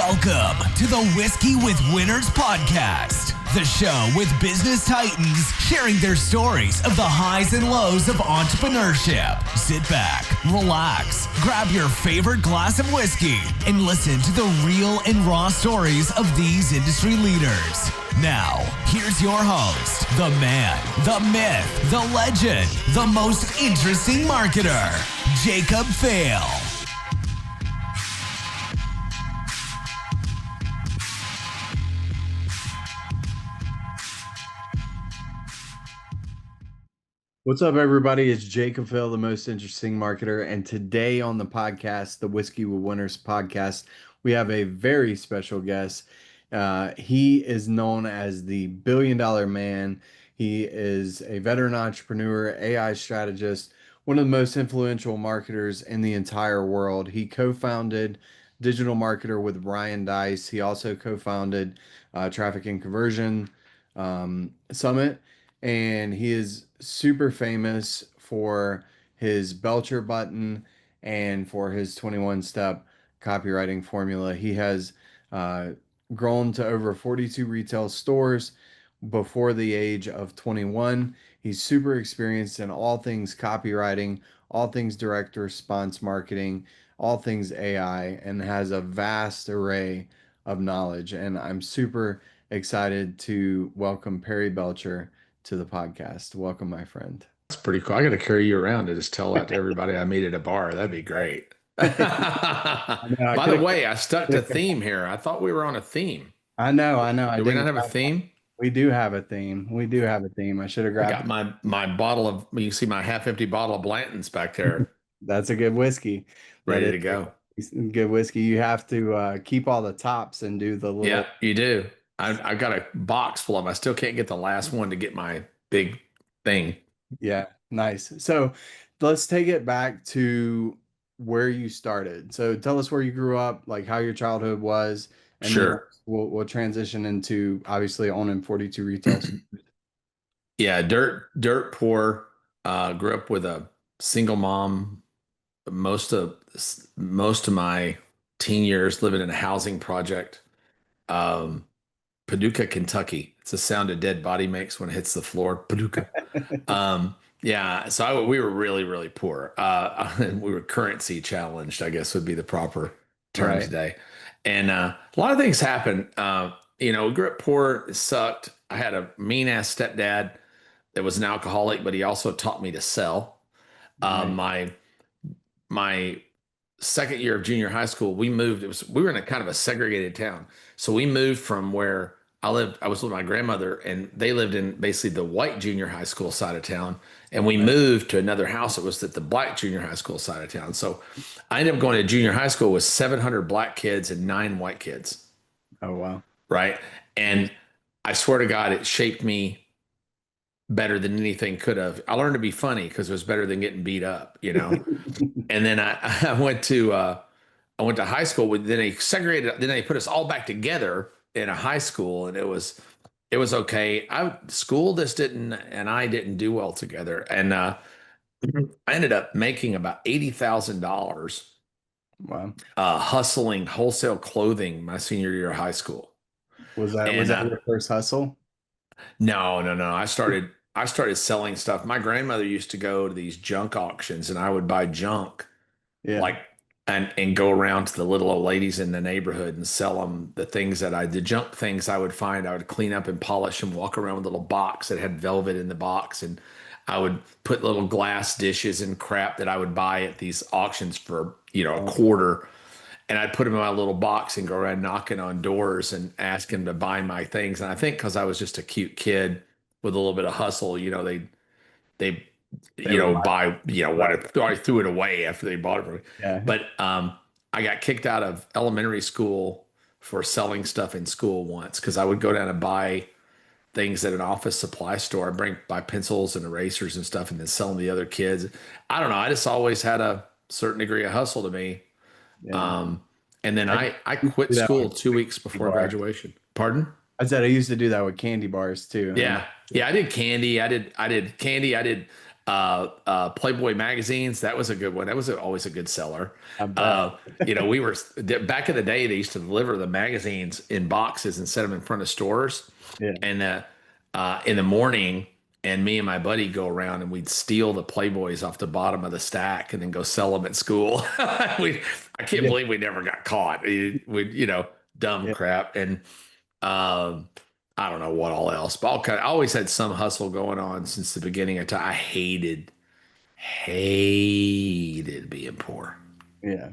Welcome to the Whiskey with Winners podcast, the show with business titans sharing their stories of the highs and lows of entrepreneurship. Sit back, relax, grab your favorite glass of whiskey, and listen to the real and raw stories of these industry leaders. Now, here's your host, the man, the myth, the legend, the most interesting marketer, Jacob Fail. What's up, everybody? It's Jacob Phil, the most interesting marketer. And today on the podcast, the Whiskey with Winners podcast, we have a very special guest. He is known as the $1 billion man. He is a veteran entrepreneur, AI strategist, one of the most influential marketers in the entire world. He co-founded DigitalMarketer with Ryan Deiss. He also co-founded Traffic and Conversion Summit. And he is super famous for his Belcher button and for his 21-step copywriting formula. He has grown to over 42 retail stores before the age of 21. He's super experienced in all things copywriting, all things direct response marketing, all things AI, and has a vast array of knowledge. And I'm super excited to welcome Perry Belcher to the podcast. Welcome, my friend. That's pretty cool. I got to carry you around and just tell that to everybody I meet at a bar. That'd be great. By the way, I stuck to theme here. I thought we were on a theme. I know. Do we not have a theme? We do have a theme. I should have grabbed. I got my bottle of. You can see my half-empty bottle of Blanton's back there. That's a good whiskey. Ready to go. Good whiskey. You have to keep all the tops and do the little. Yeah, you do. I got a box full of them. I still can't get the last one to get my big thing. Yeah, nice. So let's take it back to where you started. So tell us where you grew up, like how your childhood was, and sure. We'll transition into obviously owning 42 retail stores. Yeah, dirt poor. Grew up with a single mom. Most of my teen years living in a housing project. Paducah, Kentucky. It's the sound a dead body makes when it hits the floor. Paducah. Yeah. So we were really, really poor. We were currency challenged, I guess would be the proper term today. And a lot of things happened. Grew up poor. It sucked. I had a mean ass stepdad that was an alcoholic, but he also taught me to sell. My second year of junior high school, we moved. We were in a kind of a segregated town. So we moved from where I lived. I was with my grandmother, and they lived in basically the white junior high school side of town. And we moved to another house that was at the black junior high school side of town. So I ended up going to junior high school with 700 black kids and 9 white kids. Oh, wow. Right. And I swear to God, it shaped me better than anything could have. I learned to be funny because it was better than getting beat up, And then I went to high school. Then they segregated. Then they put us all back together in a high school, and it was okay. School just didn't, and I didn't do well together. And I ended up making about $80,000. Wow. Hustling wholesale clothing my senior year of high school. Was that your first hustle? No. I started selling stuff. My grandmother used to go to these junk auctions, and I would buy junk, and go around to the little old ladies in the neighborhood and sell them the junk things I would find. I would clean up and polish and walk around with a little box that had velvet in the box, and I would put little glass dishes and crap that I would buy at these auctions for a quarter. And I'd put them in my little box and go around knocking on doors and asking them to buy my things. And I think because I was just a cute kid with a little bit of hustle, they buy, I threw it away after they bought it from me. Yeah. But I got kicked out of elementary school for selling stuff in school once because I would go down and buy things at an office supply store. I'd buy pencils and erasers and stuff and then sell them to the other kids. I don't know. I just always had a certain degree of hustle to me. Yeah. And then I quit school 2 weeks before graduation. Pardon? I said I used to do that with candy bars too. Yeah. I did candy. I did candy. I did Playboy magazines. That was a good one. That was always a good seller. I bet. We were back in the day. They used to deliver the magazines in boxes and set them in front of stores. Yeah. And in the morning, and me and my buddy go around and we'd steal the Playboys off the bottom of the stack and then go sell them at school. I can't believe we never got caught. Dumb Yeah. crap. And I don't know what all else, but I always had some hustle going on since the beginning of time. I hated being poor. Yeah.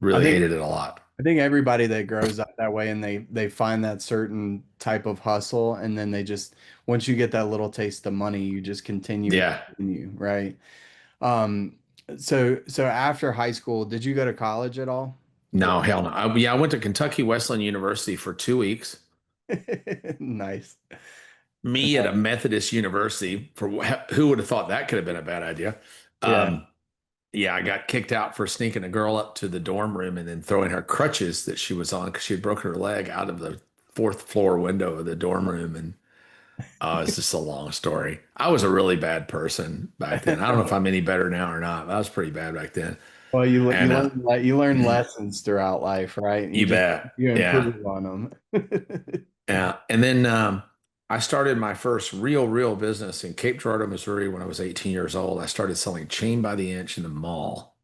Really hated it a lot. I think everybody that grows up that way and they find that certain type of hustle, and then they just, once you get that little taste of money, you just continue. Yeah. Right. So after high school, did you go to college at all? No, hell no. I went to Kentucky Wesleyan University for 2 weeks. Nice. Me at a Methodist university, for who would have thought that could have been a bad idea? I got kicked out for sneaking a girl up to the dorm room and then throwing her crutches that she was on because she had broken her leg out of the 4th floor window of the dorm room. And it's just a long story. I was a really bad person back then. I don't know if I'm any better now or not, but I was pretty bad back then. Well, you learn lessons throughout life, right? You bet. You improve on them. Yeah. And then I started my first real business in Cape Girardeau, Missouri when I was 18 years old. I started selling chain by the inch in the mall.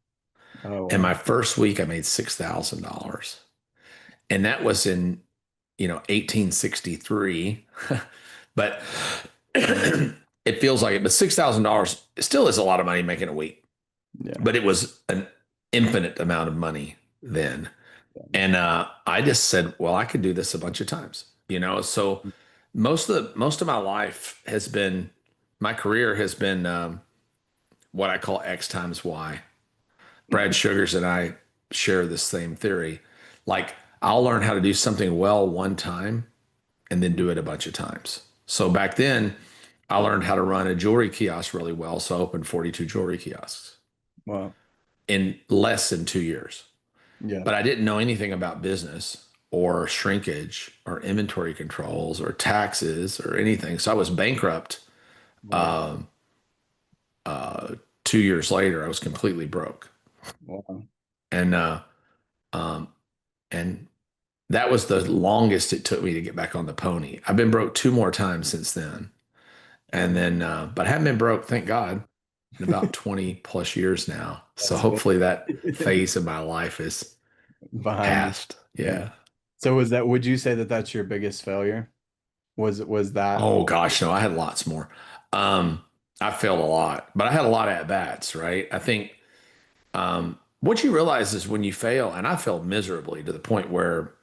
Oh, wow. And my first week I made $6,000. And that was in, 1863. But it feels like it. But $6,000 still is a lot of money making a week. Yeah. But it was an infinite amount of money then. And I just said, well, I could do this a bunch of times, so most of my life has been, my career has been what I call X times Y. Brad Sugars and I share the same theory. Like, I'll learn how to do something well one time and then do it a bunch of times. So back then I learned how to run a jewelry kiosk really well. So I opened 42 jewelry kiosks. Wow. In less than 2 years. Yeah. But I didn't know anything about business or shrinkage or inventory controls or taxes or anything. So I was bankrupt. Wow. 2 years later, I was completely broke. Wow. And that was the longest it took me to get back on the pony. I've been broke 2 more times since then. And then, but I haven't been broke, thank God, in about 20 plus years now. So hopefully that phase of my life is past. Yeah. So would you say that that's your biggest failure? Was that? Oh gosh, no, I had lots more. I failed a lot, but I had a lot of at-bats, right? I think what you realize is when you fail, and I failed miserably to the point where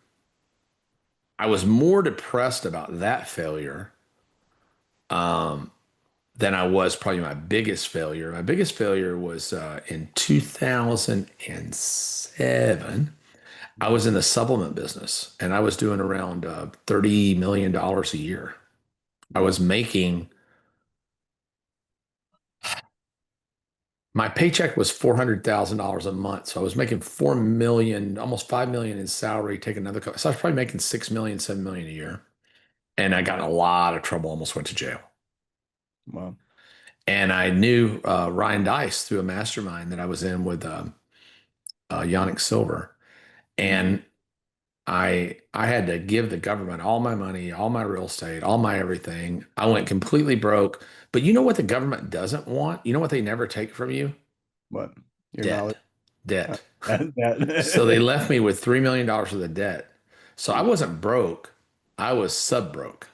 I was more depressed about that failure than I was probably my biggest failure. My biggest failure was in 2007. I was in the supplement business and I was doing around $30 million a year. I was making, my paycheck was $400,000 a month. So I was making 4 million, almost 5 million in salary, take another, so I was probably making 6 million, 7 million a year. And I got in a lot of trouble, almost went to jail. Wow. And I knew Ryan Dice through a mastermind that I was in with Yannick Silver. And I had to give the government all my money, all my real estate, all my everything. I went completely broke. But you know what the government doesn't want? You know what they never take from you? What? Your Debt. knowledge? Debt. That. So they left me with $3 million worth of debt. So I wasn't broke. I was sub-broke.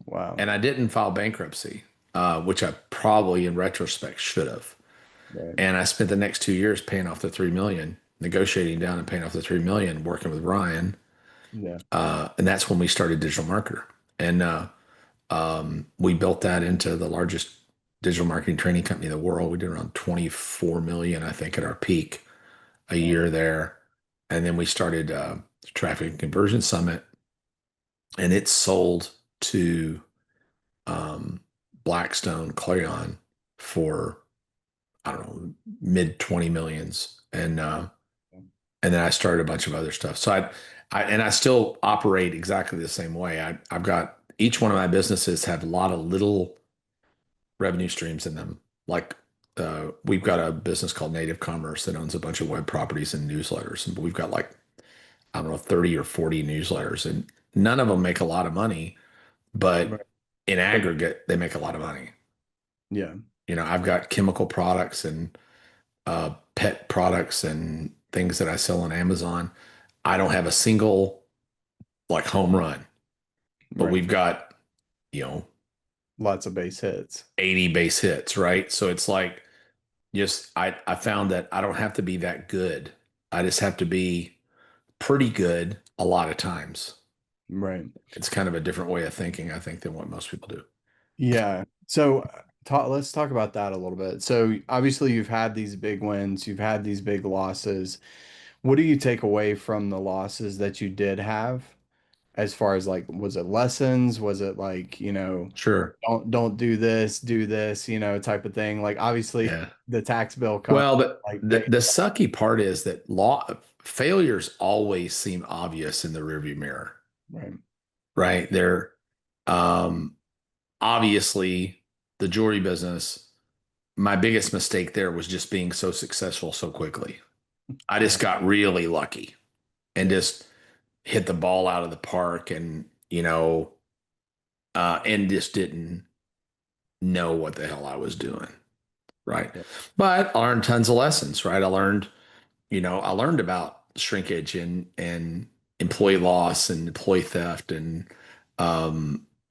Wow. And I didn't file bankruptcy, which I probably in retrospect should have. Right. And I spent the next 2 years paying off the 3 million, negotiating down and paying off the 3 million, working with Ryan. Yeah. And that's when we started DigitalMarketer. And we built that into the largest digital marketing training company in the world. We did around 24 million, I think, at our peak a year there. And then we started the Traffic and Conversion Summit, and it sold to Blackstone, Clarion for, I don't know, mid 20 millions. And then I started a bunch of other stuff. So I still operate exactly the same way. I've got, each one of my businesses have a lot of little revenue streams in them, like we've got a business called Native Commerce that owns a bunch of web properties and newsletters, and we've got like, I don't know, 30 or 40 newsletters, and none of them make a lot of money, Right. but in But aggregate, they make a lot of money. yeah. I've got chemical products and pet products and things that I sell on Amazon. I don't have a single like home run, but Right. we've got, you know, Lots of base hits. 80 base hits, right? So it's like, just, I found that I don't have to be that good. I just have to be pretty good a lot of times. Right. It's kind of a different way of thinking, I think, than what most people do. Yeah. So let's talk about that a little bit. So obviously you've had these big wins, you've had these big losses. What do you take away from the losses that you did have? As far as like, was it lessons? Was it like, Sure. don't do this, type of thing? Like obviously Yeah. the tax bill comes Well, but like the sucky part is that failures always seem obvious in the rearview mirror, right. right? They're um, obviously the jewelry business. My biggest mistake there was just being so successful so quickly. I just got really lucky and Yeah. just hit the ball out of the park, and and just didn't know what the hell I was doing, right? Yeah. But I learned tons of lessons, right? I learned about shrinkage and employee loss and employee theft and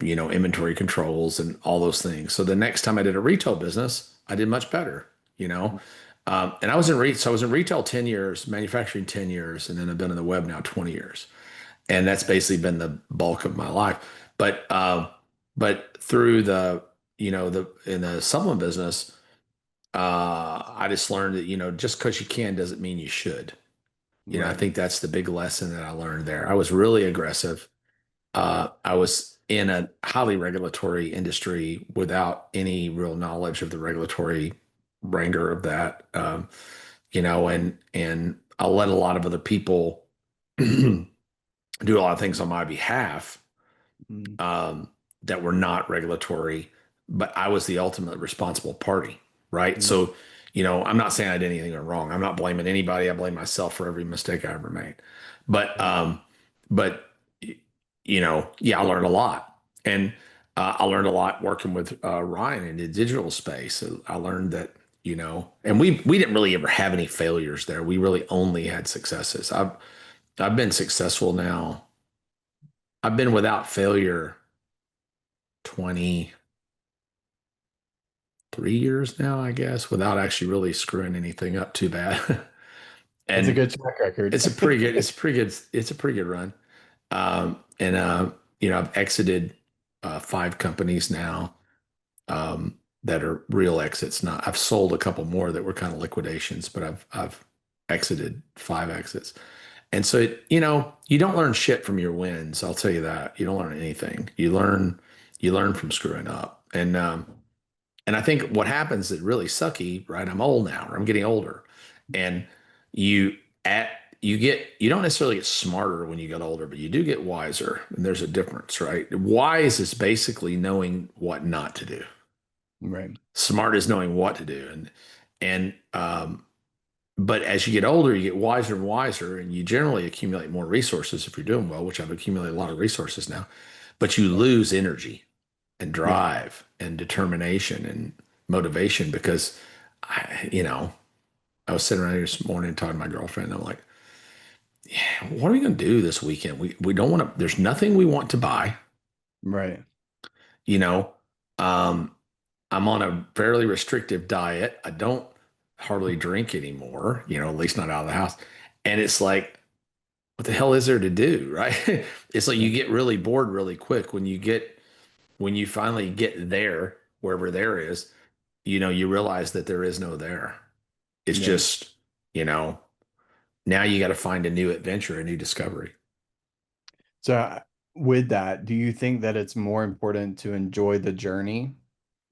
inventory controls and all those things. So the next time I did a retail business, I did much better, you know. And I was in retail 10 years, manufacturing 10 years, and then I've been in the web now 20 years. And that's basically been the bulk of my life. But through the in the supplement business, I just learned that, just because you can doesn't mean you should. I Right. think that's the big lesson that I learned there. I was really aggressive. I was in a highly regulatory industry without any real knowledge of the regulatory wrangler of that. And I let a lot of other people do a lot of things on my behalf, Mm. um, that were not regulatory, but I was the ultimate responsible party, right? Right. So, I'm not saying I did anything wrong. I'm not blaming anybody. I blame myself for every mistake I ever made. But, Right. but yeah, I learned a lot, and I learned a lot working with Ryan in the digital space. So I learned that, and we didn't really ever have any failures there. We really only had successes. I've been successful now. I've been without failure 23 years now, I guess, without actually really screwing anything up too bad. That's a And good track record. it's a pretty good run. And I've exited 5 companies now, that are real exits. Not I've sold a couple more that were kind of liquidations, but I've exited 5 exits. And so you don't learn shit from your wins. I'll tell you that. You don't learn anything. You learn from screwing up. And I think what happens is really sucky, right? I'm old now, or I'm getting older. And you at you don't necessarily get smarter when you get older, but you do get wiser. And there's a difference, right? Wise is basically knowing what not to do. Right. Smart is knowing what to do. And but as you get older, you get wiser and wiser, and you generally accumulate more resources if you're doing well, which I've accumulated a lot of resources now. But you lose energy and Yeah. drive and determination and motivation because I was sitting around here this morning talking to my girlfriend, and I'm like, yeah, what are we going to do this weekend? We don't want to, there's nothing we want to buy, Right. you know. Um, I'm on a fairly restrictive diet. I don't hardly drink anymore, at least not out of the house. And it's like, what the hell is there to do, right? It's like Yeah. you get really bored really quick when you finally get there, wherever there is, you realize that there is no there. It's Yeah. just, you know, now you got to find a new adventure, a new discovery. So with that, do you think that it's more important to enjoy the journey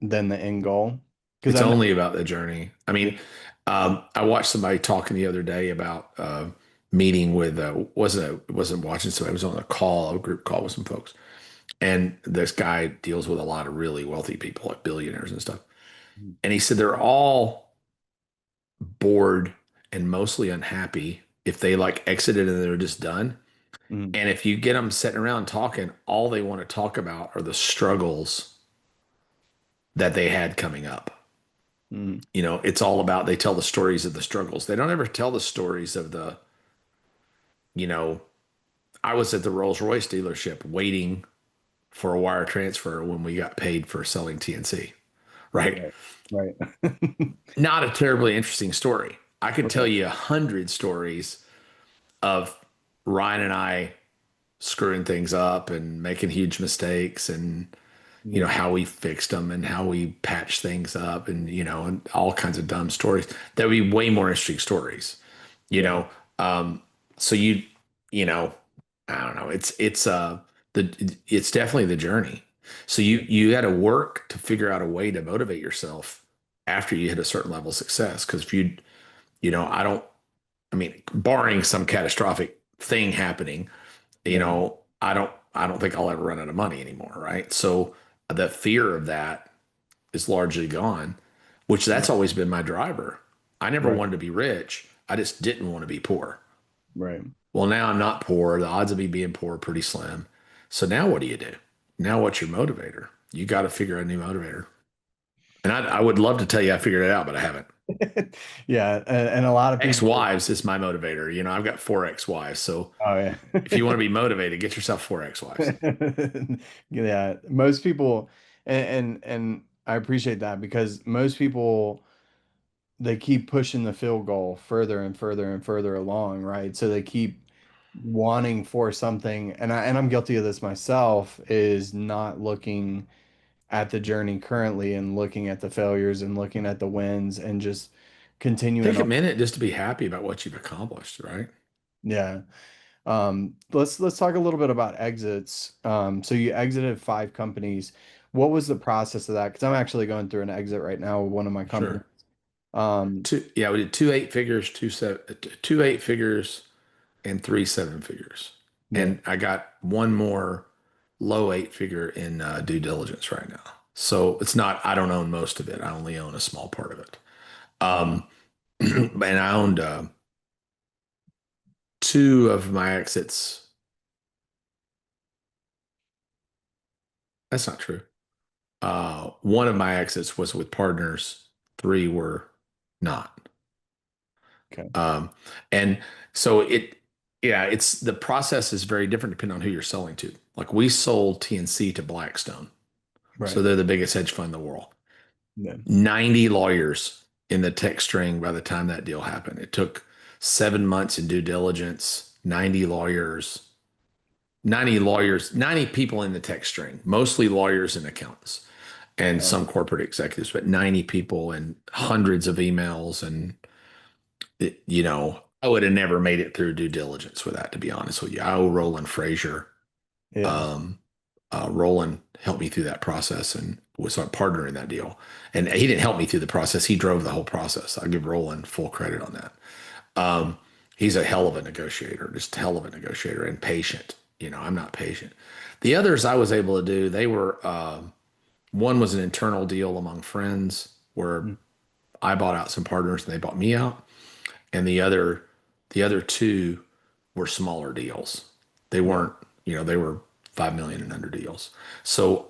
than the end goal? Because It's I know. only about the journey. I mean, I watched somebody talking the other day about meeting with wasn't watching somebody. I was on a group call with some folks, and this guy deals with a lot of really wealthy people, like billionaires and stuff. And he said they're all bored and mostly unhappy if they like exited and they're just done. Mm. And if you get them sitting around talking, all they want to talk about are the struggles that they had coming up. Mm. It's all about, they tell the stories of the struggles. They don't ever tell the stories of you know, I was at the Rolls Royce dealership waiting for a wire transfer when we got paid for selling TNC, right? Right. Right. Not a terribly interesting story. I could tell Right. you 100 stories of Ryan and I screwing things up and making huge mistakes and Yeah. how we fixed them and how we patched things up and and all kinds of dumb stories that would be way more interesting stories you Yeah. know so you know I don't know, it's definitely the journey. So you got to work to figure out a way to motivate yourself after you hit a certain level of success, because if I mean, barring some catastrophic thing happening, Yeah. I don't think I'll ever run out of money anymore, right? So the fear of that is largely gone, which Yeah. that's always been my driver. I never Right. wanted to be rich. I just didn't want to be poor. Right. Well, now I'm not poor. The odds of me being poor are pretty slim. So now what do you do? Now what's your motivator? You got to figure out a new motivator. And I would love to tell you I figured it out, but I haven't. Yeah. And a lot of people. Ex-wives is my motivator. I've got 4 ex-wives. So Oh yeah. if you want to be motivated, get yourself 4 ex-wives. Yeah, most people, and I appreciate that, because most people, they keep pushing the field goal further and further and further along, right? So they keep wanting for something, and I'm guilty of this myself, is not looking at the journey currently and looking at the failures and looking at the wins and just continuing Take a on. minute just to be happy about what you've accomplished, right? Yeah. Let's talk a little bit about exits. So you exited 5 companies. What was the process of that? Because I'm actually going through an exit right now with one of my companies. Sure. Um, Yeah, we did 2 8 figures, 2 8 figures, and 3 7 figures. yeah. And I got one more low 8 figure in due diligence right now. So it's not, I don't own most of it. I only own a small part of it. Wow. And I owned two of my exits. That's not true. One of my exits was with partners. Three were not. Okay. Um, and so yeah, the process is very different depending on who you're selling to. Like we sold TNC to Blackstone. So Right. they're the biggest hedge fund in the world. Yeah. 90 lawyers in the tech string by the time that deal happened. It took 7 months in due diligence, 90 lawyers, 90 people in the tech string, mostly lawyers and accountants and Wow. some corporate executives, but 90 people and hundreds of emails. And, I would have never made it through due diligence with that, to be honest with you. I owe Roland Frazier. Yeah. Um, Roland helped me through that process and was a partner in that deal. And he didn't help me through the process. He drove the whole process. I give Roland full credit on that. Um, he's a hell of a negotiator, just hell of a negotiator and patient. I'm not patient. The others I was able to do, they were, one was an internal deal among friends where Mm. I bought out some partners and they bought me out. And the other two were smaller deals. They Yeah. weren't, they were 5 million and under deals. So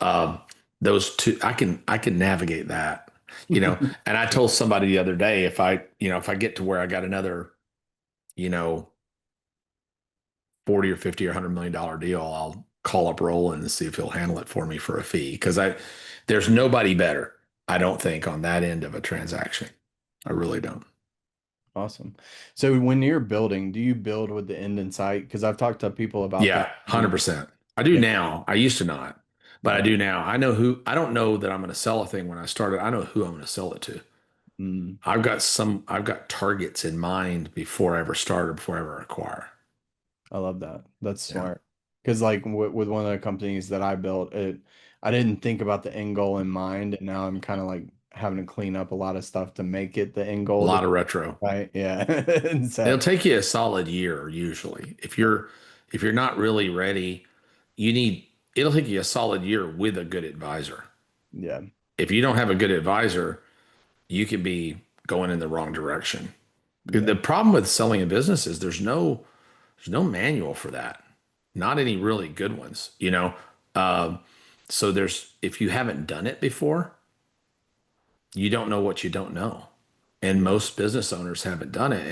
those two, I can navigate that, and I told somebody the other day, if I get to where I got another, you know, 40 or 50 or $100 million deal, I'll call up Roland and see if he'll handle it for me for a fee. Because there's nobody better, I don't think, on that end of a transaction. I really don't. Awesome. So when you're building, do you build with the end in sight? Because I've talked to people about Yeah, that. 100%. I do Yeah. now. I used to not, but I Yeah. do now. I don't know that I'm going to sell a thing when I started. I know who I'm going to sell it to. Mm. I've got targets in mind before I ever start or before I ever acquire. I love that. That's Yeah. smart. Because like with one of the companies that I built, I didn't think about the end goal in mind, and now I'm kind of like having to clean up a lot of stuff to make it the end A goal. lot of retro. Right? Yeah. And It'll so take you a solid year usually. If you're not really ready, it'll take you a solid year with a good advisor. yeah, If you don't have a good advisor, you could be going in the wrong direction. Yeah. The problem with selling a business is there's no manual for that. Not any really good ones, you know. Um, so if you haven't done it before, you don't know what you don't know. And Yeah. most business owners haven't done it.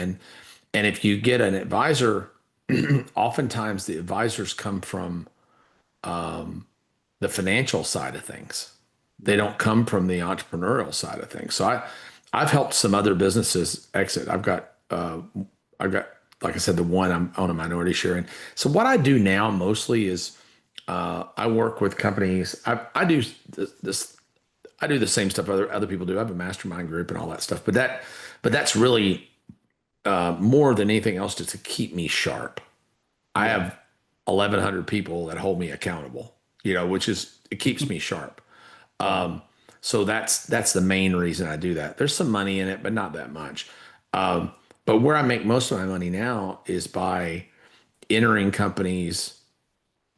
And if you get an advisor, oftentimes the advisors come from the financial side of things. They Yeah. don't come from the entrepreneurial side of things. So I've helped some other businesses exit. I've got, like I said, the one I'm on a minority share in. So what I do now mostly is I work with companies. I do this. I do the same stuff other people do. I have a mastermind group and all that stuff. But that's really more than anything else just to keep me sharp. I Yeah. have 1,100 people that hold me accountable. Which is it keeps me sharp. Right. So that's the main reason I do that. There's some money in it, but not that much. Um, but where I make most of my money now is by entering companies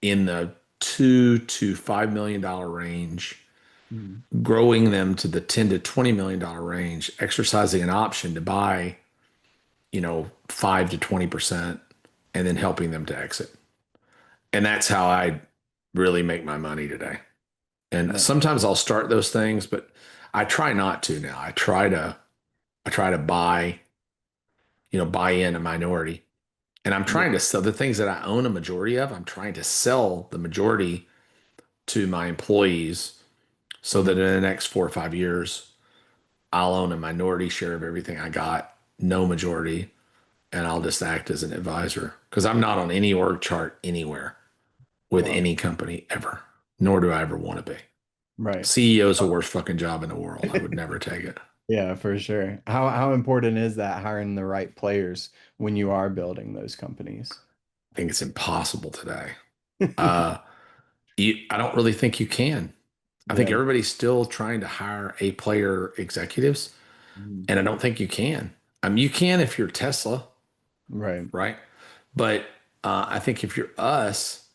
in the $2 to $5 million range, Mhm. growing them to the $10 to $20 million range, exercising an option to buy, 5 to 20%, and then helping them to exit. And that's how I really make my money today. And No. sometimes I'll start those things, but I try not to now. I try to buy in a minority. And I'm Yeah. trying to sell the things that I own a majority of. I'm trying to sell the majority to my employees so that Mhm. in the next 4 or 5 years, I'll own a minority share of everything I got, no majority, and I'll just act as an advisor because I'm not on any org chart anywhere with Wow. any company ever, nor do I ever want to be. Right. CEO is the worst fucking job in the world. I would never take it. Yeah, for sure. How important is that hiring the right players when you are building those companies? I think it's impossible today. Uh, I don't really think you can. I think Yeah. everybody's still trying to hire A player executives, Mhm. and I don't think you can. I mean, you can if you're Tesla, Right. right? But I think if you're us,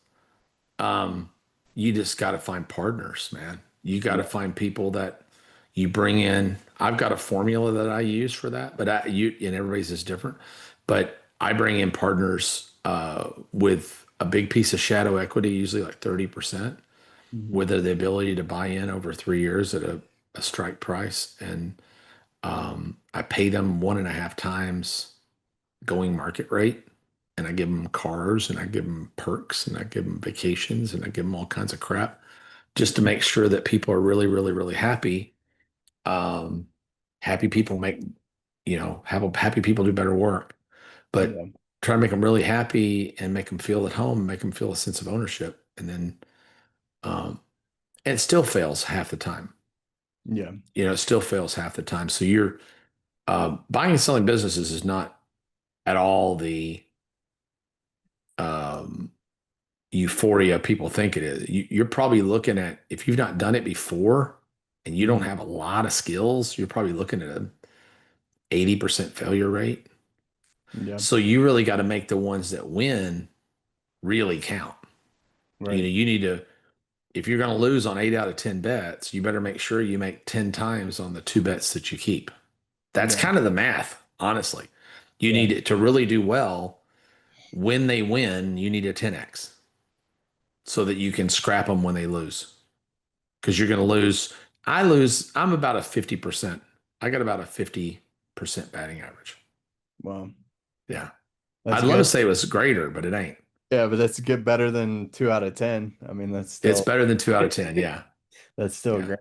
um, you just got to find partners, man. You got to Yeah. find people that you bring in. I've got a formula that I use for that, but and everybody's is different. But I bring in partners with a big piece of shadow equity, usually like 30%, Mhm. with the ability to buy in over 3 years at a strike price. And I pay them 1.5 times going market rate. And I give them cars and I give them perks and I give them vacations and I give them all kinds of crap just to make sure that people are really, really, really happy. Um, happy people happy people do better work, but Yeah. try to make them really happy and make them feel at home, make them feel a sense of ownership. And then, and it still fails half the time. Yeah. It still fails half the time. So you're buying and selling businesses is not at all the um, euphoria people think it is. You're probably looking at, if you've not done it before and you don't Mhm. have a lot of skills, you're probably looking at an 80% failure rate. Yeah. So you really got to make the ones that win really count. Right. You need to, if you're going to lose on 8 out of 10 bets, you better make sure you make 10 times on the two bets that you keep. That's Yeah. kind of the math, honestly. You Yeah. need it to really do well. When they win, you need a 10x so that you can scrap them when they lose. Because you're going to lose. I'm about a 50%. I got about a 50% batting average. Wow. Yeah. That's I'd love to good. say it was greater, but it ain't. Yeah, but that's good, better than 2 out of 10. I mean, It's better than 2 out of 10. Yeah. that's still Yeah. great.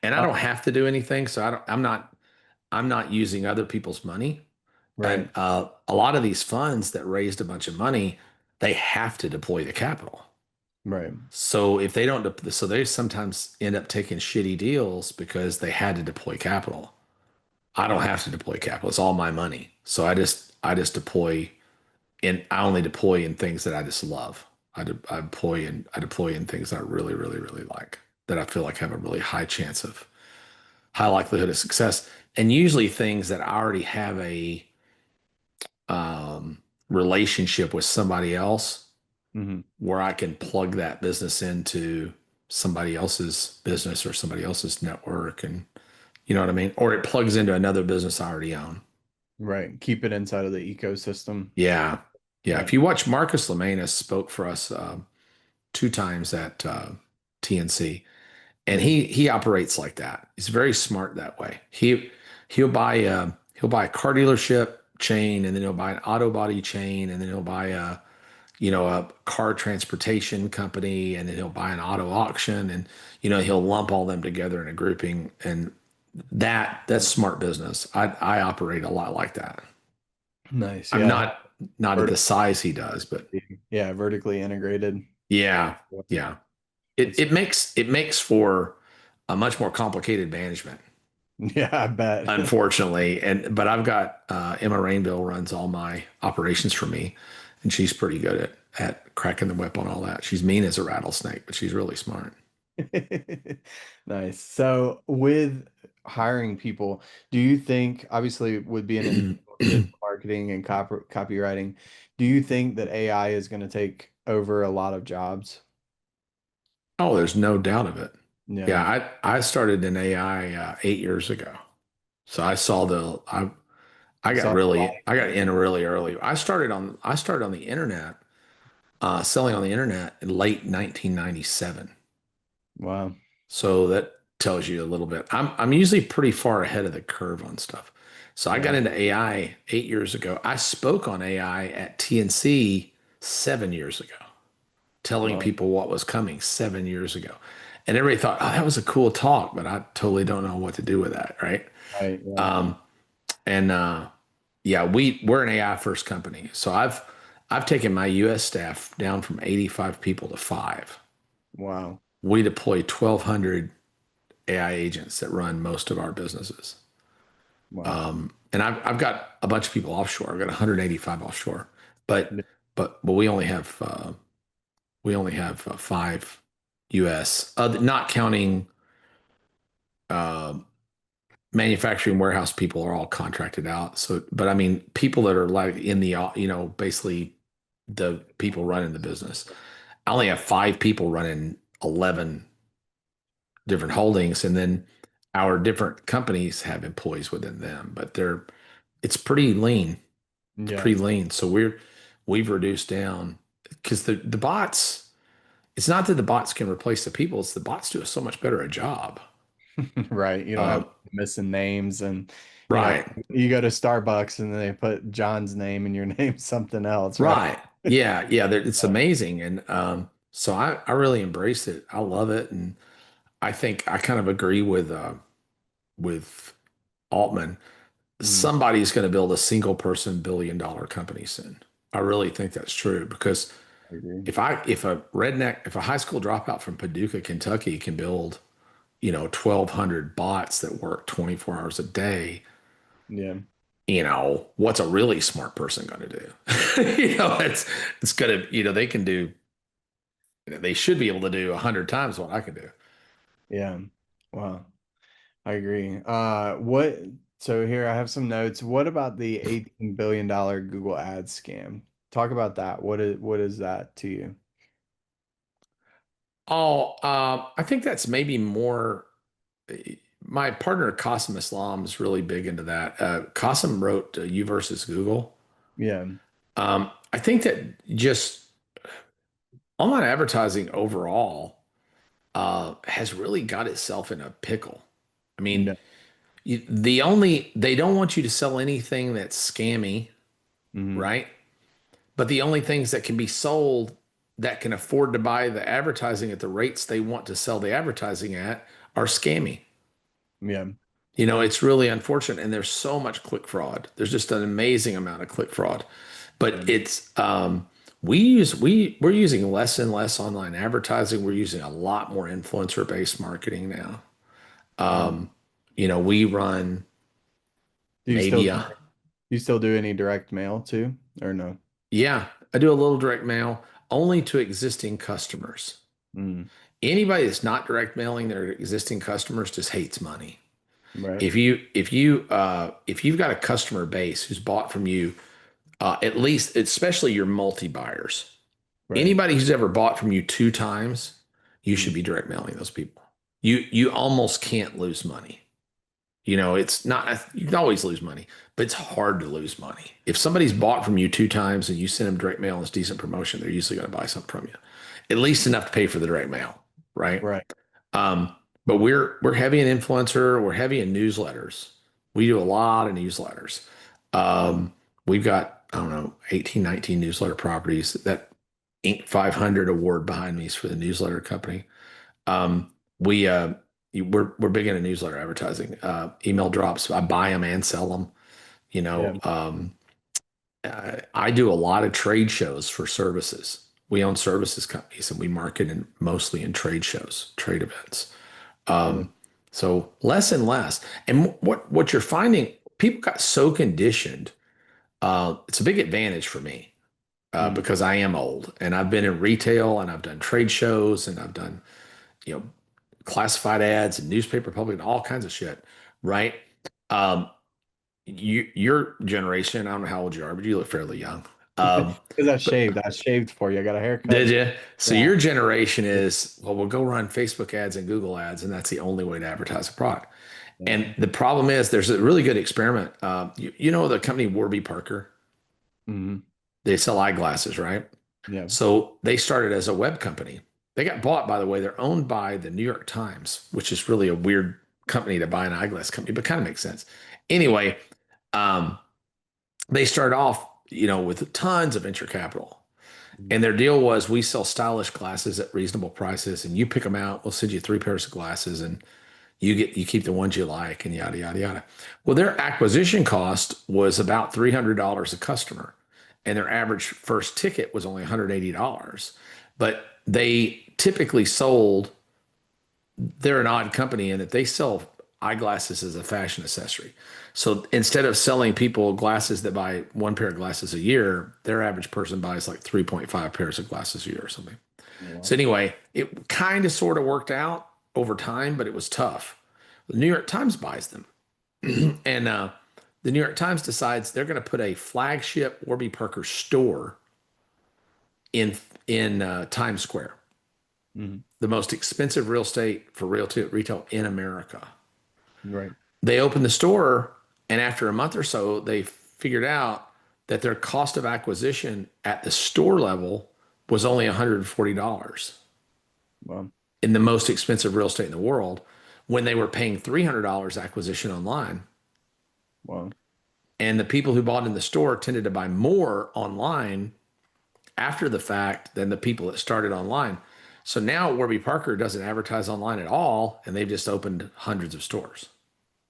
And I Uh, don't have to do anything. So I'm not using other people's money. And right. a lot of these funds that raised a bunch of money, they have to deploy the capital. Right. So if they don't, so they sometimes end up taking shitty deals because they had to deploy capital. I don't have to deploy capital. It's all my money. So I just deploy and I only deploy in things that I just love. I deploy in things that I really, really, really like, that I feel like have a really high chance of high likelihood of success. And usually things that I already have a relationship with somebody else Hmm. where I can plug that business into somebody else's business or somebody else's network and You know what I mean? Or it plugs into another business I already own. Right. Keep it inside of the ecosystem. Yeah. Yeah. Yeah. If you watch Marcus Lemanus spoke for us 2 times at TNC, and Yeah. he operates like that. He's very smart that way. He'll buy a car dealership chain, and then he'll buy an auto body chain, and then he'll buy a car transportation company, and then he'll buy an auto auction, and he'll lump all them together in a grouping, and that's smart business. I operate a lot like that. Nice. I'm Yeah. not at the size he does, but Yeah. Vertically integrated. yeah, yeah. It That's, it makes for a much more complicated management, yeah, I bet. unfortunately. But I've got Emma Rainville runs all my operations for me, and she's pretty good at cracking the whip on all that. She's mean as a rattlesnake, but she's really smart. Nice. So with hiring people, do you think, obviously with being in digital marketing and copywriting, do you think that AI is going to take over a lot of jobs? Oh, there's no doubt of it. Yeah. Yeah, I started in AI 8 years ago, so I saw I You got saw really I got in really early. I started on the internet, selling on the internet in late 1997. wow. So that tells you a little bit. I'm usually pretty far ahead of the curve on stuff. So I got Yeah. into AI 8 years ago. I spoke on AI at TNC 7 years ago, telling Wow. people what was coming 7 years ago. And everybody thought, oh, that was a cool talk, but I totally don't know what to do with that, right? Right. Yeah. Um, and yeah, we're an AI first company. So I've taken my US staff down from 85 people to 5. Wow. We deploy 1,200 AI agents that run most of our businesses. Wow. And I've got a bunch of people offshore. I've got 185 offshore, but we only have 5 US, not counting uh, manufacturing warehouse people are all contracted out. So, but I mean, people that are like in the basically the people running the business. I only have 5 people running 11 different holdings, and then our different companies have employees within them, but it's pretty lean. It's Yeah. pretty lean. So we've reduced down because the bots, it's not that the bots can replace the people, it's the bots do so much better a job. Right. You don't have Um, missing names and right, you go to Starbucks and they put John's name and your name's something else, right? right. Yeah, yeah, it's amazing. And so I really embrace it. I love it. And I think I kind of agree with Altman. Mm, Somebody's going to build a single person $1 billion company soon. I really think that's true because I agree. if a high school dropout from Paducah, Kentucky can build, 1,200 bots that work 24 hours a day, Yeah. what's a really smart person going to do? It's going to, they can do, they should be able to do 100 times what I can do. Yeah. Wow. I agree. What, so here I have some notes. What about the $18 billion Google Ads scam? Talk about that. What is that to you? Oh, I think that's maybe more. My partner Qasim Islam is really big into that. Qasim wrote "You versus Google." Yeah. I think that just online advertising overall has really got itself in a pickle. I mean, Yeah. they don't want you to sell anything that's scammy, Hmm. right? But the only things that can be sold that can afford to buy the advertising at the rates they want to sell the advertising at are scammy. Yeah. It's really unfortunate. And there's so much click fraud. There's just an amazing amount of click fraud. But Yeah. it's we're using less and less online advertising. We're using a lot more influencer based marketing now. Wow. We run Do you still maybe do you still do any direct mail too, or no? yeah, I do a little direct mail only to existing customers. Mm, Anybody that's not direct mailing their existing customers just hates money. right. If you've got a customer base who's bought from you, at least especially your multi buyers, Right. anybody who's ever bought from you 2 times, you should Mm, be direct mailing those people. You almost can't lose money. It's not, you can always lose money, but it's hard to lose money. If somebody's bought from you 2 times and you send them direct mail and it's decent promotion, they're usually going to buy something from you, at least enough to pay for the direct mail. Right. Right. But we're heavy in influencer. We're heavy in newsletters. We do a lot of newsletters. We've got, I don't know, 18, 19 newsletter properties. That Inc. 500 award behind me is for the newsletter company. Um, we we're big into newsletter advertising, email drops. I buy them and sell them. Yeah. I do a lot of trade shows for services. We own services companies and we market mostly in trade shows, trade events. So less and less. And what you're finding, people got so conditioned. It's a big advantage for me because I am old and I've been in retail and I've done trade shows and I've done, you know, classified ads and newspaper public and all kinds of shit. Right. Your generation, I don't know how old you are, but you look fairly young. Because I shaved for you. I got a haircut. Did you? So Yeah. your generation is, well, we'll go run Facebook ads and Google ads, and that's the only way to advertise a product. Yeah. And the problem is there's a really good experiment. You know the company Warby Parker? Mm-hmm. They sell eyeglasses, right? Yeah. So they started as a web company. They got bought, by the way. They're owned by the New York Times, which is really a weird company to buy an eyeglass company, but kind of makes sense. Anyway, they started off, with tons of venture capital. And their deal was we sell stylish glasses at reasonable prices and you pick them out. We'll send you 3 pairs of glasses and you keep the ones you like and yada, yada, yada. Well, their acquisition cost was about $300 a customer and their average first ticket was only $180. But they typically they're an odd company in that they sell eyeglasses as a fashion accessory. So instead of selling people glasses that buy 1 pair of glasses a year, their average person buys like 3.5 pairs of glasses a year or something. Yeah. So anyway, it kind of sort of worked out over time, but it was tough. The New York Times buys them. And the New York Times decides they're going to put a flagship Warby Parker store in Times Square. Mm-hmm. The most expensive real estate for retail in America. Right. They opened the store, and after a month or so, they figured out that their cost of acquisition at the store level was only $140. Wow. In the most expensive real estate in the world, when they were paying $300 acquisition online. Wow. And the people who bought in the store tended to buy more online after the fact than the people that started online. So now Warby Parker doesn't advertise online at all, and they've just opened hundreds of stores.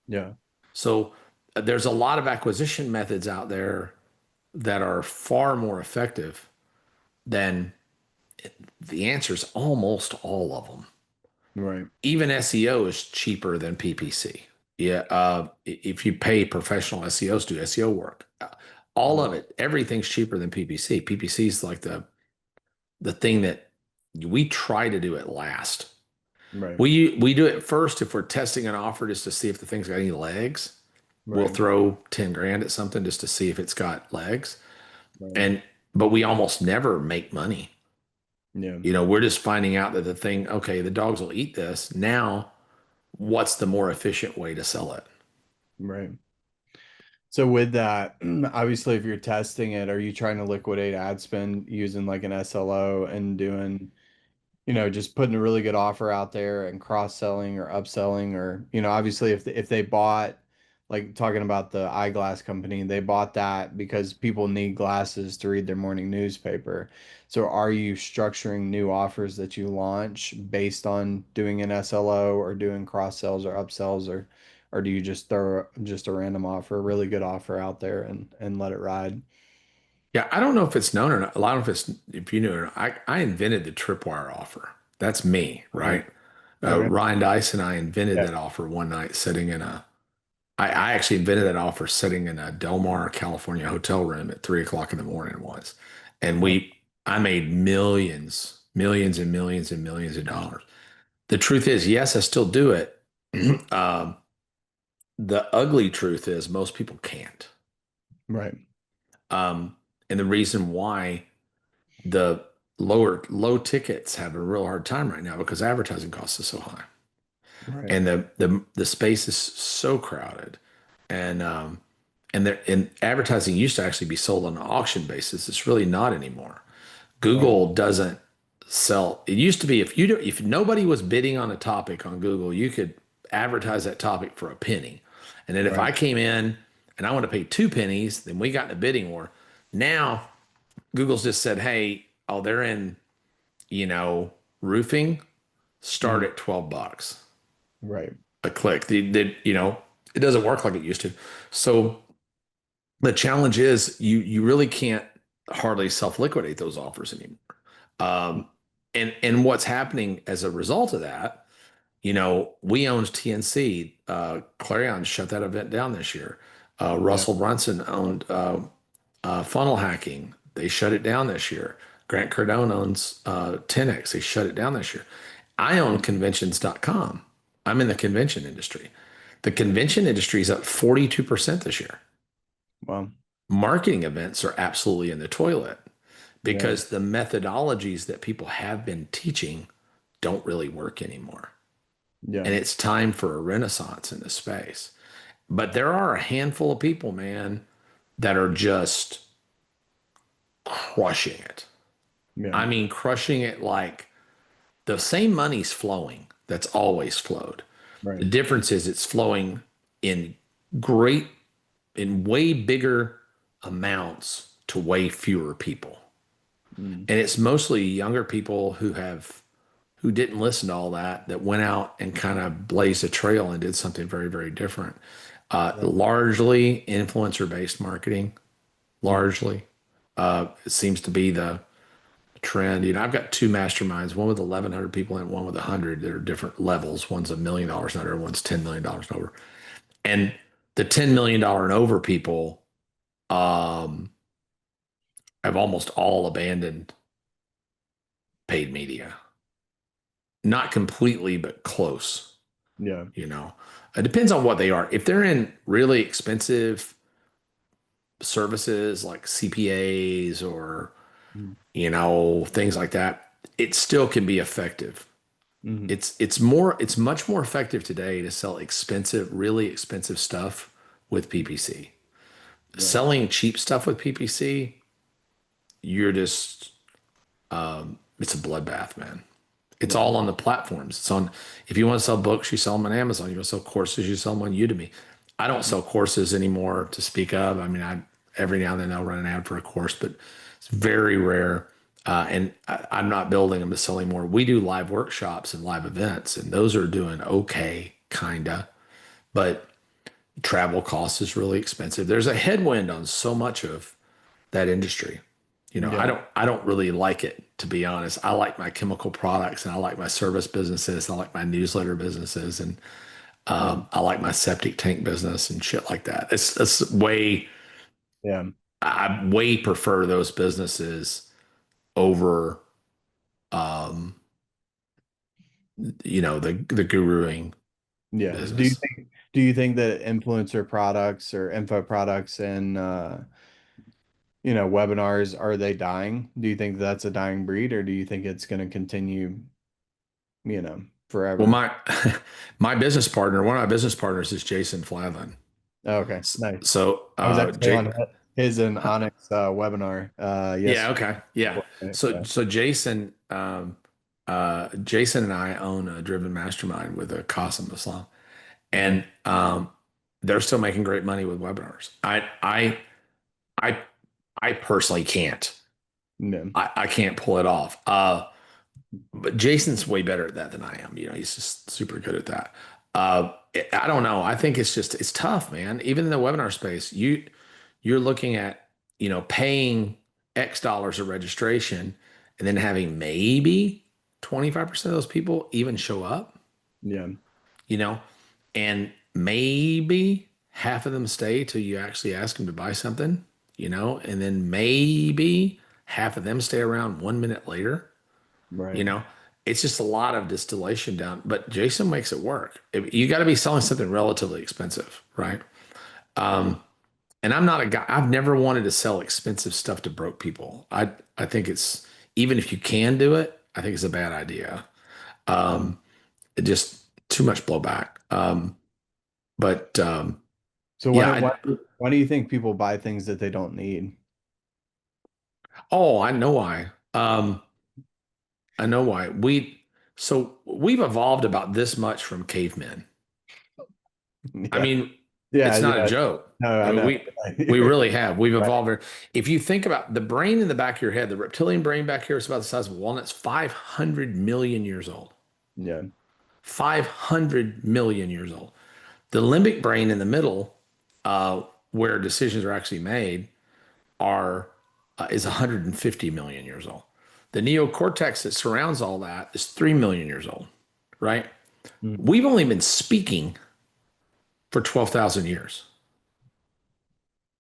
Yeah. So there's a lot of acquisition methods out there that are far more effective than the answer is almost all of them. Right. Even SEO is cheaper than PPC. Yeah. If you pay professional SEOs to do SEO work, all of it, everything's cheaper than PPC. PPC is like the thing that we try to do it last. Right. We do it first if we're testing an offer just to see if the thing's got any legs. Right. We'll throw 10 grand at something just to see if it's got legs. Right. But we almost never make money. Yeah. We're just finding out that the thing, okay, the dogs will eat this. Now, what's the more efficient way to sell it? Right. So with that, obviously, if you're testing it, are you trying to liquidate ad spend using like an SLO and doing, just putting a really good offer out there and cross-selling or upselling, or, obviously if they bought, like talking about the eyeglass company, they bought that because people need glasses to read their morning newspaper. So are you structuring new offers that you launch based on doing an SLO or doing cross-sells or upsells, or do you just throw just a random offer, a really good offer out there and let it ride? Yeah, I don't know if it's known or not. A lot of if you knew it, I invented the tripwire offer. That's me, right? Okay. Ryan Dice and I invented that offer one night sitting in I actually invented that offer sitting in a Del Mar, California hotel room at 3:00 in the morning once. And I made millions and millions and millions of dollars. The truth is, yes, I still do it. The ugly truth is most people can't. Right. And the reason why the low tickets have a real hard time right now because advertising costs are so high. Right. and the space is so crowded, and advertising used to actually be sold on an auction basis. It's really not anymore. Right. Google doesn't sell. It used to be if nobody was bidding on a topic on Google, you could advertise that topic for a penny. And then if Right. I came in and I want to pay 2 pennies, then we got in a bidding war. Now Google's just said, hey, oh, they're in, you know, roofing, start Mhm. at $12 Right. a click. It doesn't work like it used to. So the challenge is you really can't hardly self-liquidate those offers anymore. Um, and what's happening as a result of that, we owned TNC. Clarion shut that event down this year. Yeah. Russell Brunson owned Funnel Hacking. They shut it down this year. Grant Cardone owns 10X. They shut it down this year. I own conventions.com. I'm in the convention industry. The convention industry is up 42% this year. Wow. Marketing events are absolutely in the toilet Yeah. because the methodologies that people have been teaching don't really work anymore. Yeah. And it's time for a renaissance in this space. But there are a handful of people, man, that are just crushing it. Yeah. I mean, crushing it like the same money's flowing that's always flowed. The Right. difference is it's flowing in great, in way bigger amounts to way fewer people. Mm. And it's mostly younger people who didn't listen to all that went out and kind of blazed a trail and did something very, very different. Right. Largely influencer based marketing, Mm. largely. It seems to be the trend. I've got two masterminds, one with 1,100 people and one with 100. They're different levels. One's $1 million and under, one's $10 million and over. And the $10 million and over people um, have almost all abandoned paid media. Not completely, but close. Yeah. It depends on what they are. If they're in really expensive services like CPAs or Mm. things like that, it still can be effective. Mhm. It's much more effective today to sell expensive, really expensive stuff with PPC. Yeah. Selling cheap stuff with PPC, you're just it's a bloodbath, man. It's Yeah. all on the platforms. It's on, if you want to sell books, you sell them on Amazon. You want to sell courses, you sell them on Udemy. I don't sell courses anymore to speak of. I mean, every now and then I'll run an ad for a course, but it's very rare. I'm not building them to sell anymore. We do live workshops and live events, and those are doing okay, kinda. But travel cost is really expensive. There's a headwind on so much of that industry. I Yeah. don't really like it, to be honest. I like my chemical products and I like my service businesses. I like my newsletter businesses and Yeah. I like my septic tank business and shit like that. It's way, Yeah. I way prefer those businesses over, um, the guruing Yeah. business. Do you think that influencer products or info products and webinars, are they dying? Do you think that's a dying breed, or do you think it's going to continue, Well, forever? my business partner, one of my business partners is Jason Flavin. Oh, okay, nice. So, I was actually Jake, on his and Onyx webinar yeah, yesterday. okay. Yeah. So Jason and I own a driven mastermind with a Qasim Islam. Yeah. And they're still making great money with webinars. I I personally can't. Yeah. I can't pull it off. But Jason's way better at that than I am. He's just super good at that. I don't know. I think it's tough, man. Even in the webinar space, you're looking at, paying X dollars of registration and then having maybe 25% of those people even show up, Yeah. you know, and maybe half of them stay till you actually ask them to buy something, and then maybe half of them stay around 1 minute later, you Right. know. It's just a lot of distillation down, but Jason makes it work. You got to be selling something relatively expensive, right? And I'm not a guy, I've never wanted to sell expensive stuff to broke people. I think it's, even if you can do it, I think it's a bad idea. It just, too much blowback. But So why do you think people buy things that they don't need? Oh, I know why. I know why. We've evolved about this much from cavemen. I Yeah. mean, Yeah. it's not a Yeah. joke. No, I I mean, know. we really have. We've Right. evolved. If you think about the brain in the back of your head, the reptilian brain back here is about the size of a walnut. It's 500 million years old. Yeah. 500 million years old. The limbic brain in the middle, where decisions are actually made, are is 150 million years old. The neocortex that surrounds all that is 3 million years old, right? Mm. We've only been speaking for 12,000 years.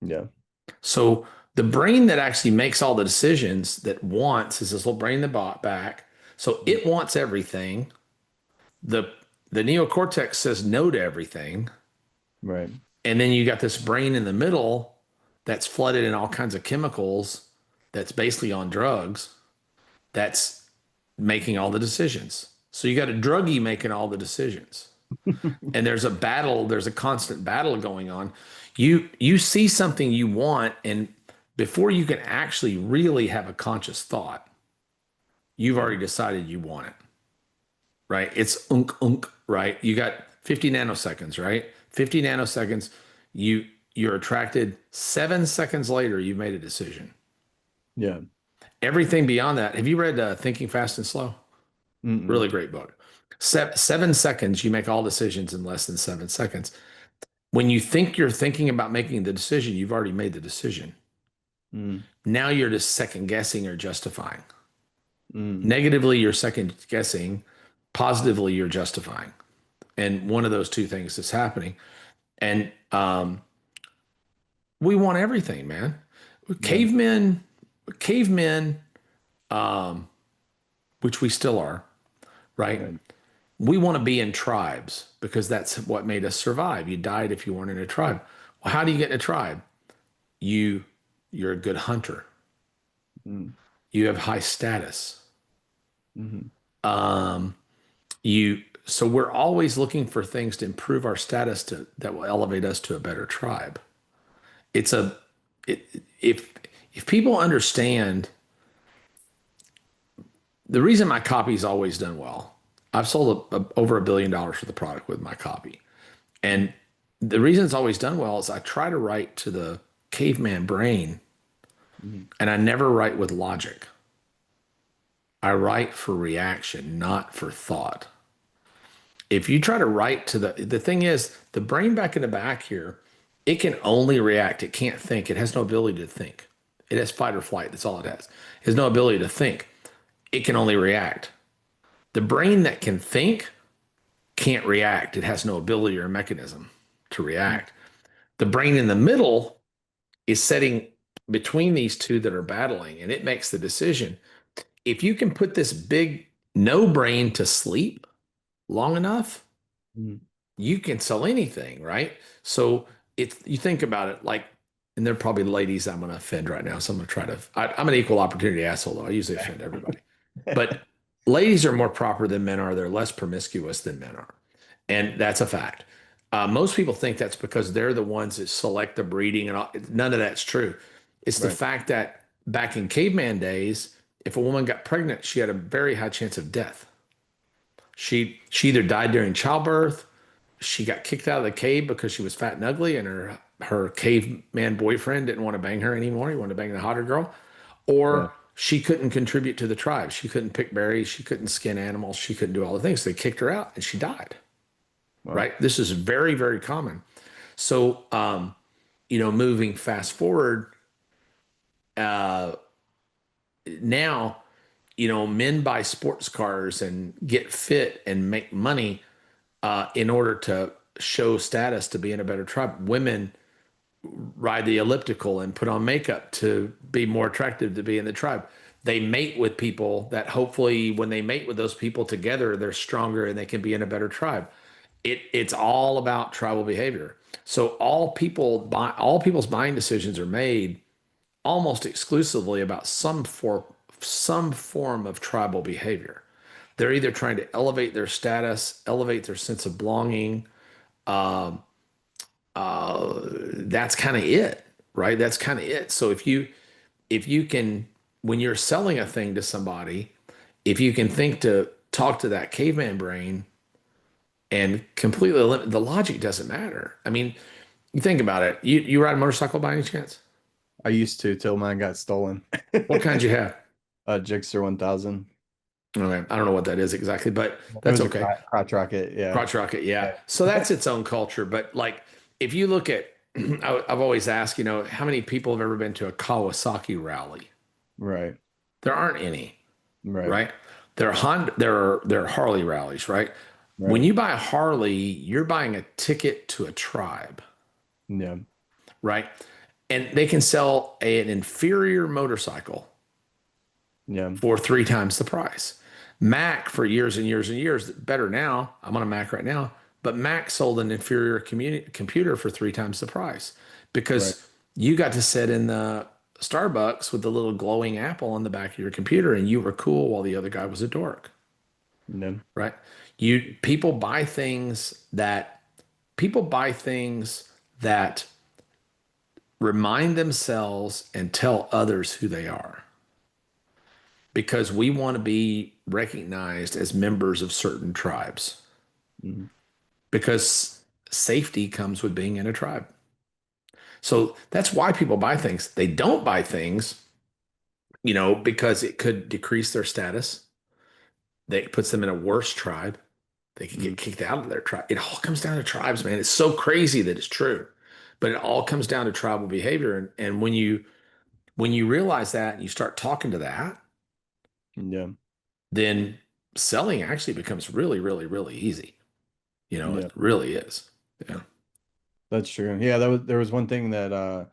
Yeah. So the brain that actually makes all the decisions that wants is this little brain in the back. So it wants everything. The the neocortex says no to everything. Right. And then you got this brain in the middle that's flooded in all kinds of chemicals, that's basically on drugs, that's making all the decisions. So you got a druggie making all the decisions. And there's a battle, there's a constant battle going on. You see something you want, and before you can actually really have a conscious thought, you've already decided you want it. Right? It's unk, right? You got 50 nanoseconds, right? 50 nanoseconds, you're attracted. 7 seconds later, you've made a decision. Yeah. Everything beyond that, have you read Thinking Fast and Slow? Mm-mm. Really great book. 7 seconds, you make all decisions in less than 7 seconds. When you think you're thinking about making the decision, you've already made the decision. Mm. Now you're just second guessing or justifying. Mm. Negatively, you're second guessing. Positively, you're justifying. And one of those two things is happening. And we want everything, man. Yeah. Cavemen, which we still are, right? Right. We want to be in tribes because that's what made us survive. You died if you weren't in a tribe. Well, how do you get in a tribe? You're a good hunter. Mm. You have high status. Mm-hmm. So we're always looking for things to improve our status that will elevate us to a better tribe. It's a if people understand the reason my copy's always done well. I've sold over $1 billion worth of product with my copy. And the reason it's always done well is I try to write to the caveman brain, Mm-hmm. and I never write with logic. I write for reaction, not for thought. If you try to write to the thing is, the brain back in the back here, it can only react. It can't think. It has no ability to think. It has fight or flight. That's all it has. It has no ability to think. It can only react. The brain that can think can't react. It has no ability or mechanism to react. The brain in the middle is setting between these two that are battling, and it makes the decision. If you can put this big no brain to sleep long enough, Mm-hmm. you can sell anything, right? So you think about it like, and they're probably ladies I'm going to offend right now. So I'm going to try to, I'm an equal opportunity asshole though. I usually offend everybody, but ladies are more proper than men are. They're less promiscuous than men are. And that's a fact. Most people think that's because they're the ones that select the breeding and all. None of that's true. It's the Right. fact that back in caveman days, if a woman got pregnant, she had a very high chance of death. She either died during childbirth, she got kicked out of the cave because she was fat and ugly, and her caveman boyfriend didn't want to bang her anymore. He wanted to bang the hotter girl, Yeah. or she couldn't contribute to the tribe. She couldn't pick berries. She couldn't skin animals. She couldn't do all the things. So they kicked her out, and she died. Wow. Right? This is very, very common. So, moving fast forward, now, men buy sports cars and get fit and make money in order to show status to be in a better tribe. Women ride the elliptical and put on makeup to be more attractive to be in the tribe. They mate with people that hopefully when they mate with those people together, they're stronger and they can be in a better tribe. It's all about tribal behavior. So all people's buying decisions are made almost exclusively about some form of tribal behavior. They're either trying to elevate their status, elevate their sense of belonging. Um, that's kind of it, right? That's kind of it. So if you can, when you're selling a thing to somebody, if you can think to talk to that caveman brain and completely limit, the logic doesn't matter. I mean, you think about it. You ride a motorcycle by any chance? I used to till mine got stolen. What kind you have? A Gixxer 1000. Okay, I don't know what that is exactly, but It that's was a okay. crotch rocket. Yeah. Crotch rocket, yeah. Yeah. So that's its own culture. But like, if you look at, I've always asked, how many people have ever been to a Kawasaki rally? Right. There aren't any, Right. right? There are Harley rallies, right? When Right. you buy a Harley, you're buying a ticket to a tribe, Yeah. right? And they can sell an inferior motorcycle Yeah. for 3 times the price. Mac for years and years and years, better now. I'm on a Mac right now, but Mac sold an inferior computer for 3 times the price Right. because you got to sit in the Starbucks with the little glowing apple on the back of your computer and you were cool while the other guy was a dork, Yeah. right? People buy things that remind themselves and tell others who they are because we want to be recognized as members of certain tribes Mhm. because safety comes with being in a tribe. So that's why people buy things. They don't buy things, because it could decrease their status. That puts them in a worse tribe. They could Mhm. get kicked out of their tribe. It all comes down to tribes, man. It's so crazy that it's true, but it all comes down to tribal behavior. And when you realize that and you start talking to that, Yeah. then selling actually becomes really, really, really easy. Yeah. It really is. Yeah. That's true. Yeah, there was one thing that I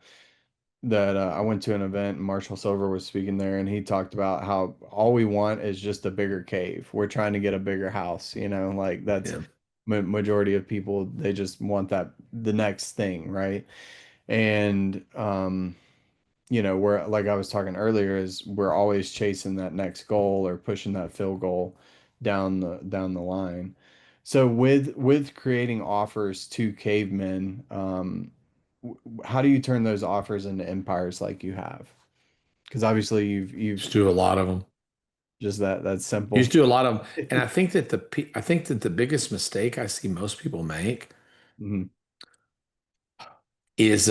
went to an event and Marshall Silver was speaking there and he talked about how all we want is just a bigger cave. We're trying to get a bigger house, like that's Yeah. majority of people, they just want the next thing, right? And we're like I was talking earlier is we're always chasing that next goal or pushing that field goal down the line. So with creating offers to cavemen, how do you turn those offers into empires like you have? Because obviously you've Just do a lot of them. just that You simple. just do a lot of them. And I think that the biggest mistake I see most people make Mhm. is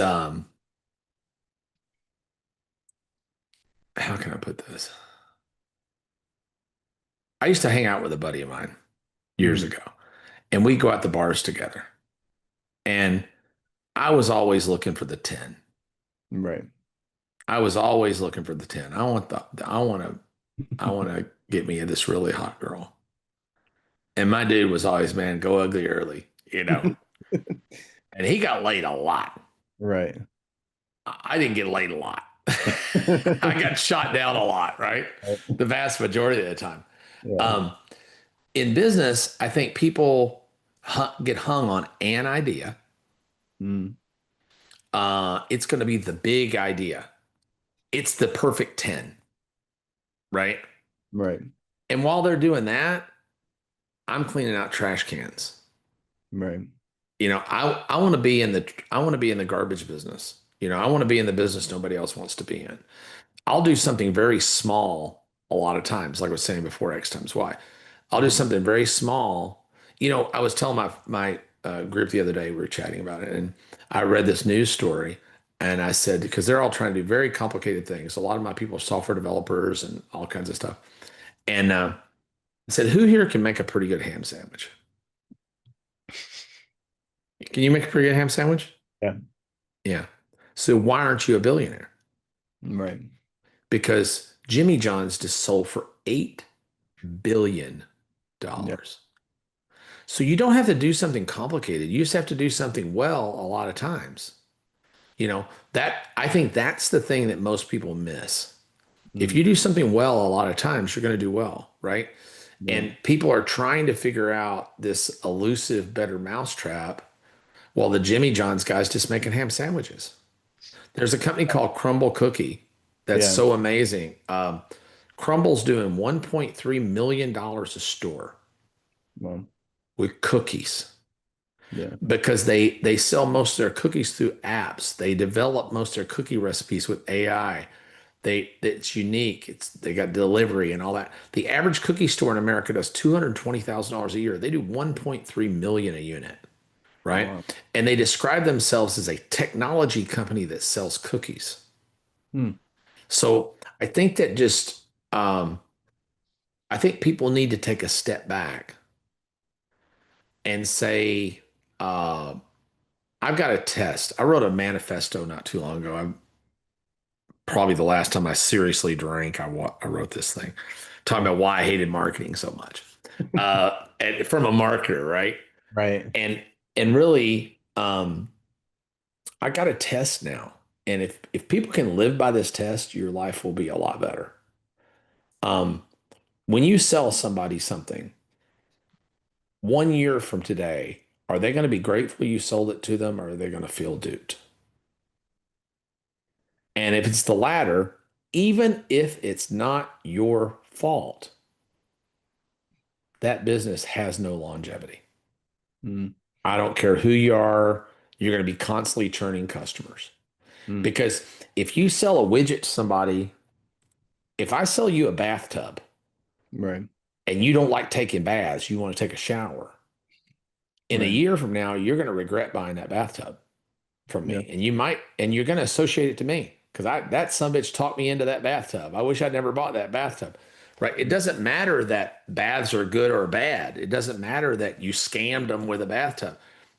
how can I put this? I used to hang out with a buddy of mine years Mhm. ago, and we go out to bars together. And I was always looking for the 10. Right. I was always looking for the 10. I want to get me this really hot girl. And my dude was always, man, go ugly early. And he got laid a lot. Right. I didn't get laid a lot. I got shot down a lot, right? The vast majority of the time. Yeah. Um, in business, I think people get hung on an idea. Mm. It's going to be the big idea. It's the perfect 10, right? Right. And while they're doing that, I'm cleaning out trash cans. Right. I want to be in the garbage business. I want to be in the business nobody else wants to be in. I'll do something very small a lot of times, like I was saying before, X times Y. I'll do Mhm. something very small. I was telling my group the other day, we were chatting about it, and I read this news story, and I said, because they're all trying to do very complicated things. A lot of my people are software developers and all kinds of stuff. And I said, who here can make a pretty good ham sandwich? Can you make a pretty good ham sandwich? Yeah. Yeah. So why aren't you a billionaire? Right. Because Jimmy John's just sold for $8 billion. Yeah. So you don't have to do something complicated. You just have to do something well a lot of times. That I think that's the thing that most people miss. If Mm. you do something well a lot of times, you're going to do well, right? Yeah. And people are trying to figure out this elusive better mousetrap while the Jimmy John's guy's just making ham sandwiches. There's a company called Crumble Cookie that's Yeah. so amazing. Crumble's doing $1.3 million a store Well, with cookies yeah. because they sell most of their cookies through apps. They develop most of their cookie recipes with AI. It's unique. They got delivery and all that. The average cookie store in America does $220,000 a year. They do 1.3 million a unit, Oh, right? wow. And they describe themselves as a technology company that sells cookies. Hmm. So I think that just I think people need to take a step back and say, uh, I've got a test. I wrote a manifesto not too long ago. I'm probably the last time I seriously drank. I wrote this thing talking Yeah. about why I hated marketing so much, and from a marketer, right? Right. And really, I got a test now, and if people can live by this test, your life will be a lot better. Um, when you sell somebody something, 1 year from today, are they going to be grateful you sold it to them, or are they going to feel duped? And if it's the latter, even if it's not your fault, that business has no longevity. Hmm. I don't care who you are, you're going to be constantly churning customers. Hmm. Because if you sell a widget to somebody, if I sell you a bathtub Right. and you don't like taking baths, you want to take a shower, in a Right. year from now, you're going to regret buying that bathtub from Yeah. me. And you're going to associate it to me because that son bitch talked me into that bathtub. I wish I'd never bought that bathtub. Right. It doesn't matter that baths are good or bad. It doesn't matter that you scammed them with a bathtub.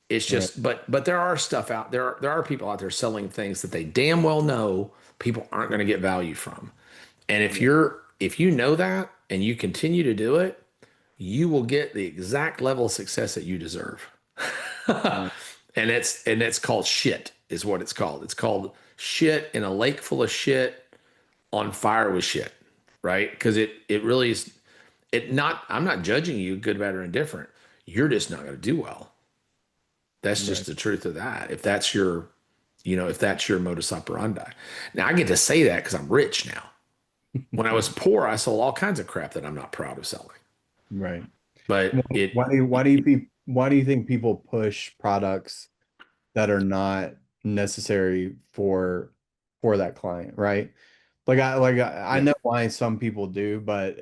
It's Right. just, but there are stuff out there. There are people out there selling things that they damn well know people aren't going to get value from. And Yeah. if you know that and you continue to do it, you will get the exact level of success that you deserve. Right. And it's called shit is what it's called. It's called shit in a lake full of shit on fire with shit, right? Because it really is it not I'm not judging you good, bad, or indifferent. You're just not going to do well. That's just Right. the truth of that. If that's your modus operandi. Now I get to say that because I'm rich now. When I was poor, I sold all kinds of crap that I'm not proud of selling. Right. But Why do you think people push products that are not necessary for that client, right? I yeah. know why some people do, but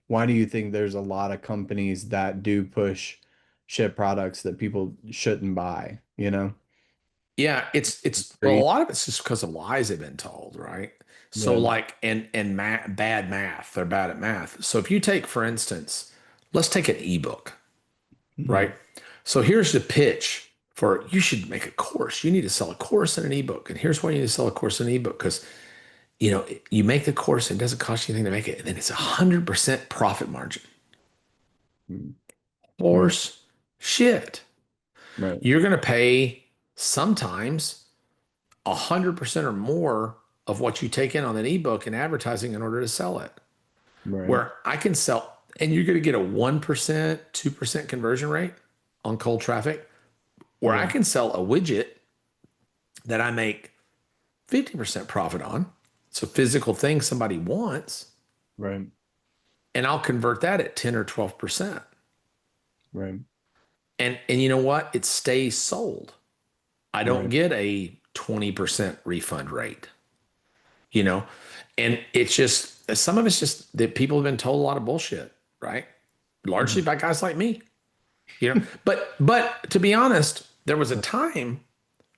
why do you think there's a lot of companies that do push shit products that people shouldn't buy, Yeah, it's well, a Great. lot of it's just because of lies they've been told, right? So Yeah. like, bad math, they're bad at math. So if you take, for instance, let's take an ebook, Mhm. right? So here's the pitch for you should make a course. You need to sell a course and an ebook, and here's why you need to sell a course and an ebook because you make the course and it doesn't cost you anything to make it, and then it's 100% profit margin. Mhm. Right. Horse shit. Right. You're gonna pay sometimes 100% or more of what you take in on an ebook in advertising in order to sell it. Right. Where I can sell, and you're going to get a 1%, 2% conversion rate on cold traffic, where I Yeah. can sell a widget that I make 50% profit on. It's a physical thing somebody wants, Right. and I'll convert that at 10 or 12%. Right. And you know what? It stays sold. I don't Right. get a 20% refund rate. you know and it's just some of it's just that people have been told a lot of bullshit, right? Largely Mhm. by guys like me. But to be honest, there was a time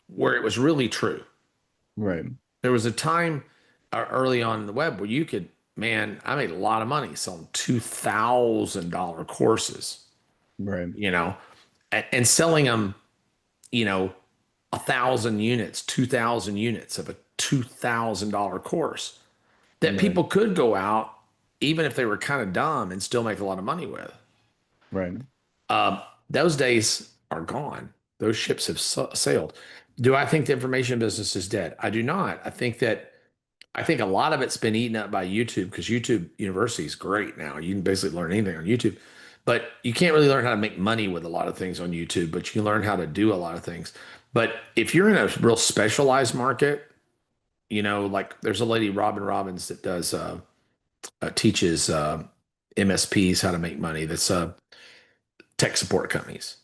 where it was really true. Right. There was a time early on in the web where you could, man, I made a lot of money selling $2,000 courses, Right. you know and selling them, you know 1,000 units, 2,000 units of a $2,000 course that Right. people could go out, even if they were kind of dumb, and still make a lot of money with. Right. Um, those days are gone. Those ships have sailed. Do I think the information business is dead? I do not. I think a lot of it's been eaten up by YouTube because YouTube University is great now. You can basically learn anything on YouTube, but you can't really learn how to make money with a lot of things on YouTube, but you can learn how to do a lot of things. But if you're in a real specialized market, like there's a lady, Robin Robbins, that does teaches MSPs how to make money. That's tech support companies,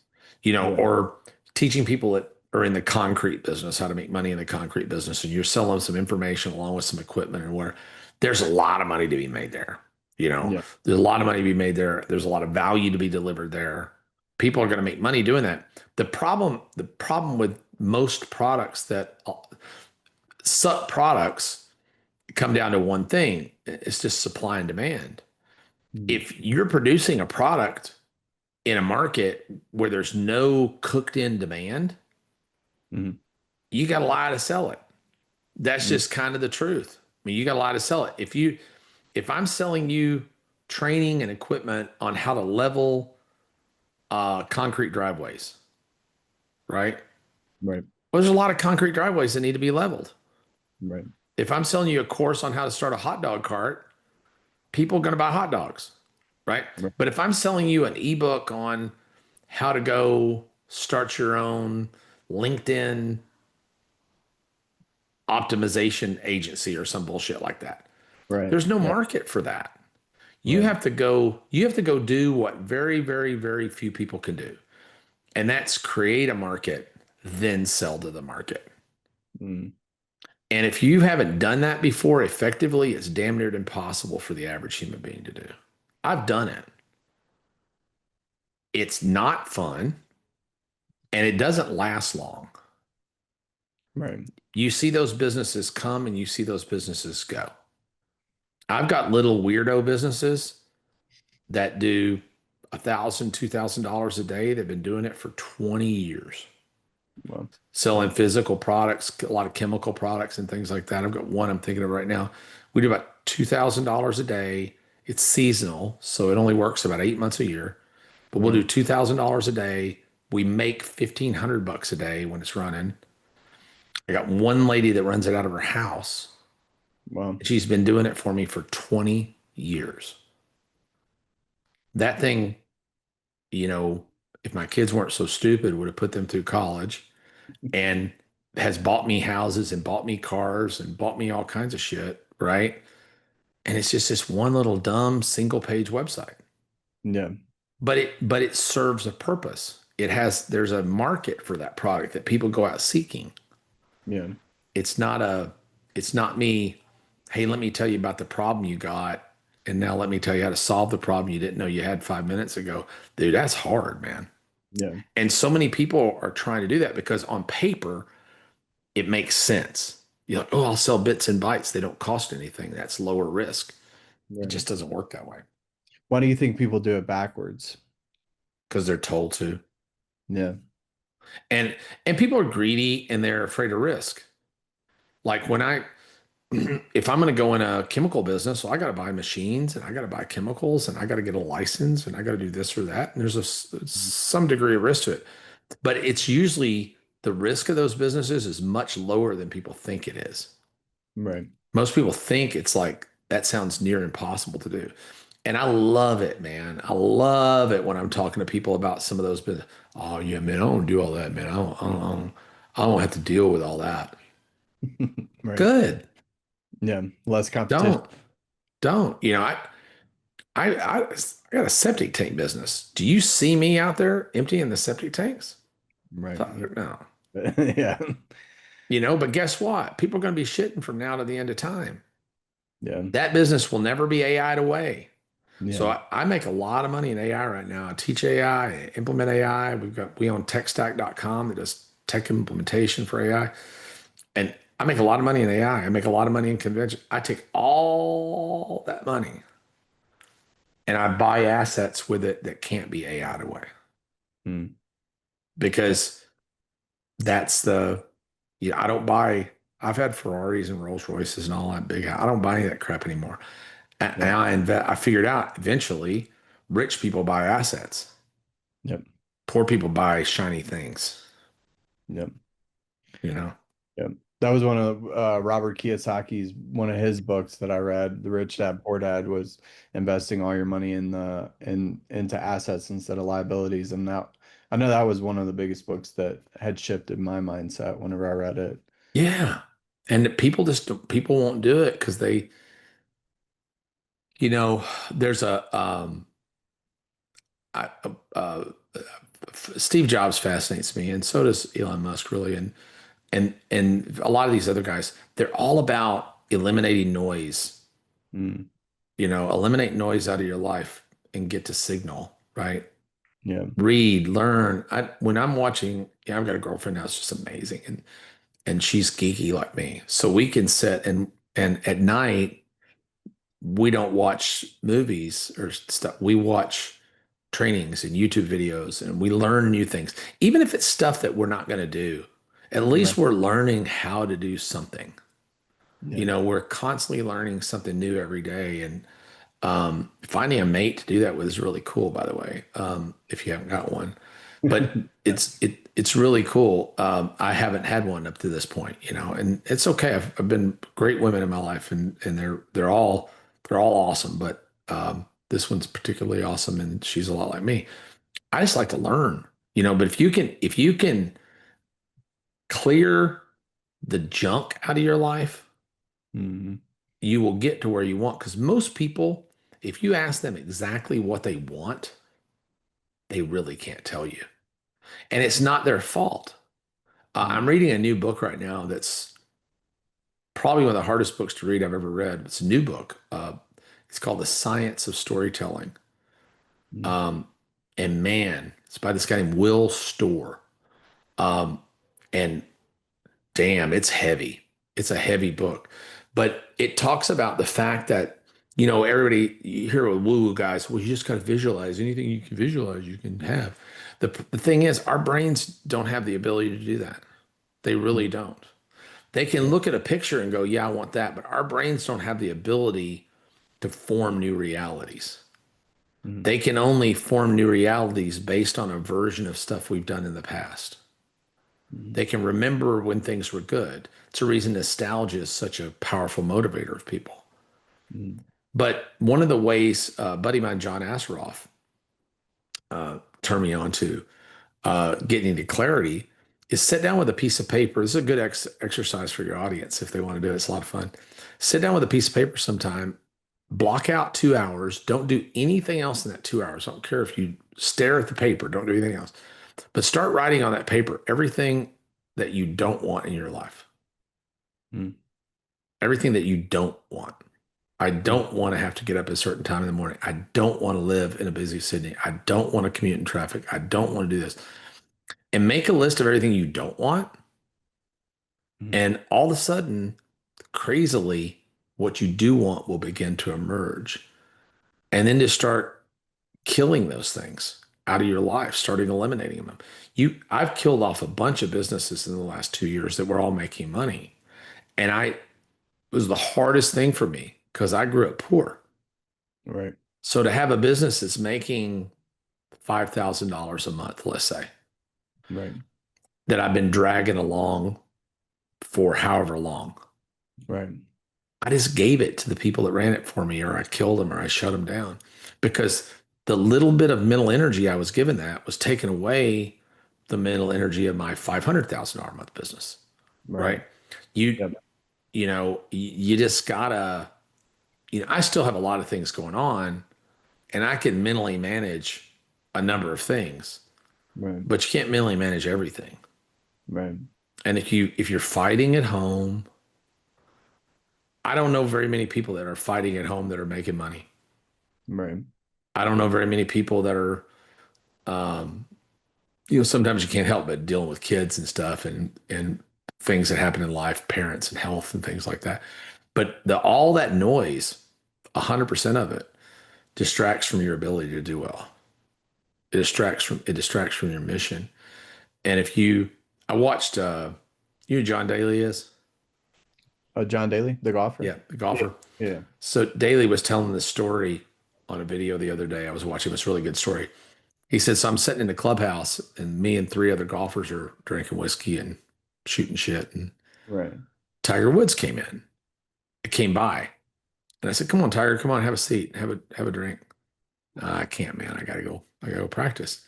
or teaching people that are in the concrete business how to make money in the concrete business. And you're selling some information along with some equipment, and where there's a lot of money to be made there. Yeah. There's a lot of money to be made there. There's a lot of value to be delivered there. People are going to make money doing that. The problem with most products that sub products come down to one thing. It's just supply and demand. If you're producing a product in a market where there's no cooked in demand, you got a lie to sell it. That's just kind of the truth. I mean, you got a lie to sell it. If I'm selling you training and equipment on how to level concrete driveways, right? Right. Well, there's a lot of concrete driveways that need to be leveled. Right. If I'm selling you a course on how to start a hot dog cart, people are going to buy hot dogs, right? But if I'm selling you an ebook on how to go start your own LinkedIn optimization agency or some bullshit like that, Right. there's no market for that. You have to go do what very, very, very few people can do. And that's create a market, then sell to the market. And if you haven't done that before effectively, it's damn near impossible for the average human being to do. I've done it. It's not fun, and it doesn't last long. Right. You see those businesses come and you see those businesses go. I've got little weirdo businesses that do $1,000, $2,000 a day. They've been doing it for 20 years. Well, selling physical products, a lot of chemical products and things like that. I've got one I'm thinking of right now. We do about $2,000 a day. It's seasonal, so it only works about 8 months a year. But we'll do $2,000 a day. We make $1,500 a day when it's running. I got one lady that runs it out of her house. wow. She's been doing it for me for 20 years. That thing, if my kids weren't so stupid, would have put them through college, and has bought me houses and bought me cars and bought me all kinds of shit, right? And it's just this one little dumb single page website. Yeah. But it serves a purpose. There's a market for that product that people go out seeking. Yeah. It's not me, hey, let me tell you about the problem you got, and now let me tell you how to solve the problem you didn't know you had 5 minutes ago. Dude, that's hard, man. Yeah. And so many people are trying to do that because on paper, it makes sense. You're like, oh, I'll sell bits and bytes. They don't cost anything. That's lower risk. It just doesn't work that way. Why do you think people do it backwards? Because they're told to. Yeah. And people are greedy and they're afraid of risk. Like if I'm going to go in a chemical business, well, I got to buy machines and I got to buy chemicals and I got to get a license and I got to do this or that. And there's some degree of risk to it. But it's usually the risk of those businesses is much lower than people think it is. Right. Most people think it's like, that sounds near impossible to do. And I love it, man. I love it when I'm talking to people about some of those business. Oh yeah, man, I don't do all that, man. I don't have to deal with all that. Right. Good. Yeah. Less competition. Don't. I got a septic tank business. Do you see me out there emptying the septic tanks? Right. No. Yeah. But guess what? People are going to be shitting from now to the end of time. Yeah. That business will never be AI'd away. Yeah. So I make a lot of money in AI right now. I teach AI, I implement AI. We own techstack.com that does tech implementation for AI. And I make a lot of money in AI. I make a lot of money in convention. I take all that money and I buy assets with it that can't be AI'd away. Because that's I don't buy, I've had Ferraris and Rolls Royces and all that big. I don't buy any of that crap anymore. And I figured out eventually rich people buy assets. Yep. Poor people buy shiny things. Yep. Yep. That was one of Robert Kiyosaki's, one of his books that I read. The Rich Dad Poor Dad was investing all your money into assets instead of liabilities. And I know that was one of the biggest books that had shifted my mindset whenever I read it. Yeah. And people won't do it because You know, there's I, uh, Steve Jobs fascinates me, and so does Elon Musk, really, and a lot of these other guys. They're all about eliminating noise. Mm. Eliminate noise out of your life and get to signal, right? Yeah. Read, learn. When I'm watching, I've got a girlfriend now. It's just amazing, and she's geeky like me, so we can sit and at night we don't watch movies or stuff. We watch trainings and YouTube videos and we learn new things. Even if it's stuff that we're not going to do, at least Right. we're learning how to do something. Yeah. We're constantly learning something new every day. And finding a mate to do that with is really cool, by the way, if you haven't got one. But it's really cool. I haven't had one up to this point, and it's okay. I've been great women in my life, and they're all awesome. But this one's particularly awesome, and she's a lot like me. I just like to learn, But if you can clear the junk out of your life, Mm. you will get to where you want. Because most people, if you ask them exactly what they want, they really can't tell you. And it's not their fault. I'm reading a new book right now that's probably one of the hardest books to read I've ever read. It's a new book. It's called The Science of Storytelling. Mm. Um, and man, it's by this guy named Will Storr. And damn, it's heavy. It's a heavy book, but it talks about the fact that, everybody, you hear with woo-woo guys, well, you just got to visualize. Anything you can visualize, you can have. The thing is, our brains don't have the ability to do that. They really don't. They can look at a picture and go, yeah, I want that. But our brains don't have the ability to form new realities. Mm. They can only form new realities based on a version of stuff we've done in the past. Mm. They can remember when things were good. It's a reason nostalgia is such a powerful motivator of people. Mm. But one of the ways, buddy of mine, John Asseroff, turned me on to getting into clarity is sit down with a piece of paper. This is a good exercise for your audience if they want to do it. It's a lot of fun. Sit down with a piece of paper sometime, block out 2 hours. Don't do anything else in that 2 hours. I don't care if you stare at the paper, don't do anything else. But start writing on that paper everything that you don't want in your life. Mm. Everything that you don't want. I don't want to have to get up at a certain time in the morning. I don't want to live in a busy Sydney. I don't want to commute in traffic. I don't want to do this. And make a list of everything you don't want. Mm. And all of a sudden, crazily, what you do want will begin to emerge. And then to start killing those things out of your life, starting eliminating them. I've killed off a bunch of businesses in the last 2 years that were all making money. And it was the hardest thing for me because I grew up poor. Right. So to have a business that's making $5,000 a month, let's say, Right. that I've been dragging along for however long, Right. I just gave it to the people that ran it for me, or I killed them, or I shut them down, because the little bit of mental energy I was given that was taken away the mental energy of my $500,000 a month business. Right. You, Yep. you just gotta, I still have a lot of things going on and I can mentally manage a number of things, Right. but you can't mentally manage everything. Right. And if you're fighting at home, I don't know very many people that are fighting at home that are making money. Right. I don't know very many people that are, um, sometimes you can't help but dealing with kids and stuff and things that happen in life, parents and health and things like that. But all that noise, 100% of it distracts from your ability to do well. It distracts from your mission. And I watched, John Daly is? John Daly, the golfer. Yeah, the golfer. Yeah. So Daly was telling this story on a video the other day. I was watching this really good story. He said, so I'm sitting in the clubhouse and me and three other golfers are drinking whiskey and shooting shit. And Right. Tiger Woods came in. It came by. And I said, come on, Tiger, come on, have a seat, have a drink. I can't, man. I gotta go practice.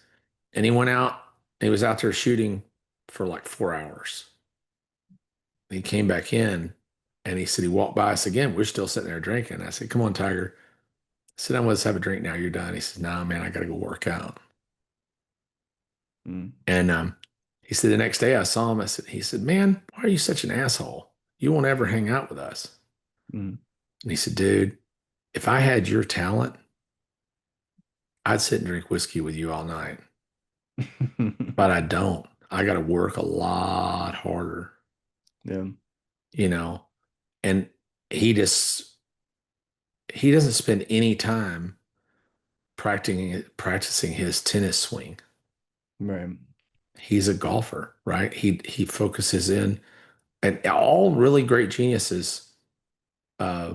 And he went out, and he was out there shooting for like 4 hours. He came back in and he said, he walked by us again. We're still sitting there drinking. I said, come on, Tiger, Sit down, let's have a drink now. You're done. He says, "No, man, I got to go work out." Mm. And he said the next day I saw him. He said, "Man, why are you such an asshole? You won't ever hang out with us." Mm. And he said, "Dude, if I had your talent, I'd sit and drink whiskey with you all night. But I don't. I got to work a lot harder, Yeah. you know." And he just he doesn't spend any time practicing his tennis swing. Right. He's a golfer, right? He focuses in, and all really great geniuses, uh,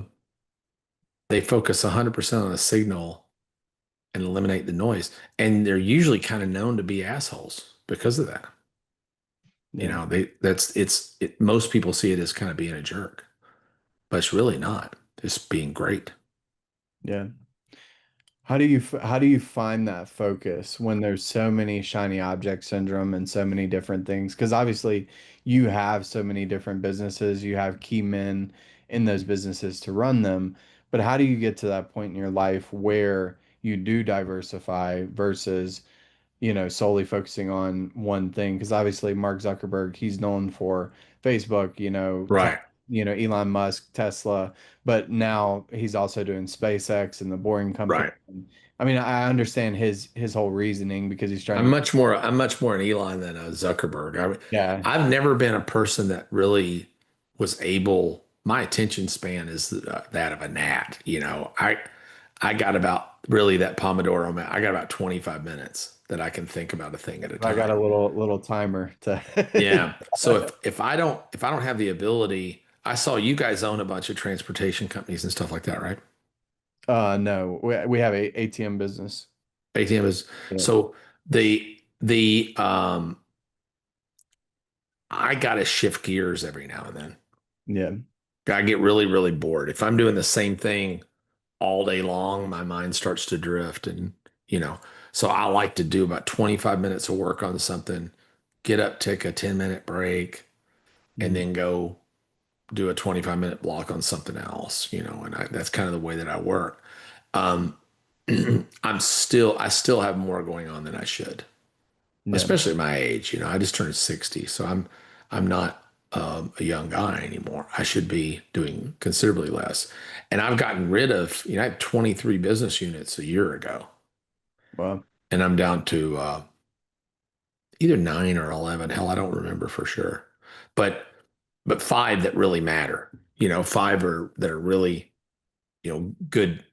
they focus 100% on the signal and eliminate the noise. And they're usually kind of known to be assholes because of that. You Yeah. know, most people see it as kind of being a jerk, but it's really not. It's being great. Yeah. How do you find that focus when there's so many shiny object syndrome and so many different things? Because obviously you have so many different businesses, you have key men in those businesses to run them. But how do you get to that point in your life where you do diversify versus, solely focusing on one thing? Because obviously Mark Zuckerberg, he's known for Facebook, Right. Elon Musk, Tesla, but now he's also doing SpaceX and the Boring Company. Right. I mean, I understand his whole reasoning because he's trying I'm to, much more I'm much more an Elon than a Zuckerberg. yeah, I've never been a person that really was able. My attention span is that of a gnat. I got about really that Pomodoro. I got about 25 minutes that I can think about a thing at a I got a time. little timer to, Yeah. So if I don't have the ability, I saw you guys own a bunch of transportation companies and stuff like that, right? no, we have a ATM business. ATM is Yeah. so the I gotta shift gears every now and then. Yeah. I get really, really bored. If I'm doing the same thing all day long, my mind starts to drift. And, you know, so I like to do about 25 minutes of work on something, get up, take a 10-minute break, and Mhm. then go do a 25-minute block on something else, and that's kind of the way that I work. Um, I still have more going on than I should, Yeah. especially at my age. I just turned 60, so I'm not a young guy anymore. I should be doing considerably less. And I've gotten rid of, I had 23 business units a year ago, Well, and I'm down to either 9 or 11. Hell, I don't remember for sure, but five that really matter. Five that are really good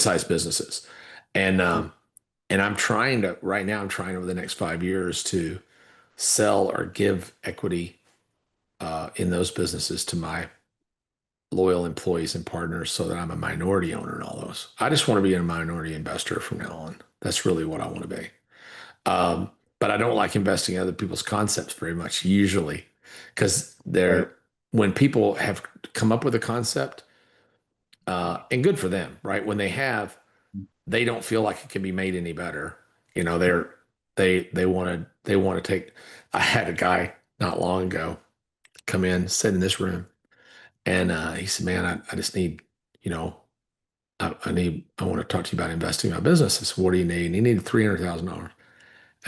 sized businesses, and I'm trying to right now. I'm trying over the next 5 years to sell or give equity in those businesses to my loyal employees and partners so that I'm a minority owner in all those. I just want to be a minority investor from now on. That's really what I want to be. But I don't like investing in other people's concepts very much usually because right. when people have come up with a concept, and good for them, right? When they don't feel like it can be made any better. They want to take. I had a guy not long ago come in, sit in this room, and he said, "Man, I just need, you know, I want to talk to you about investing in my business." I said, "What do you need?" And he needed $300,000.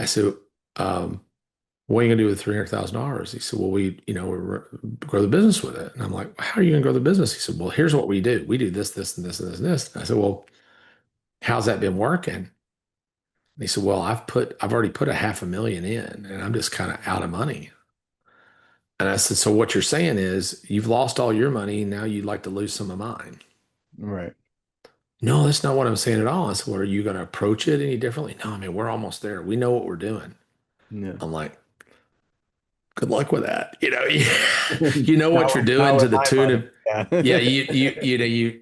I said, "What are you gonna do with $300,000?" He said, "Well, grow the business with it." And I'm like, "How are you gonna grow the business?" He said, "Well, here's what we do. We do this, this, and this, and this, and this." And I said, "Well, how's that been working?" And he said, "Well, I've already put a 500,000 in, and I'm just kind of out of money." And I said, "So what you're saying is you've lost all your money, now you'd like to lose some of mine." Right. No, that's not what I'm saying at all. I said, "Well, are you going to approach it any differently?" No, I mean, we're almost there. We know what we're doing. Yeah. I'm like, good luck with that. You know what you're Not doing to with the my tune money. of, yeah, Yeah.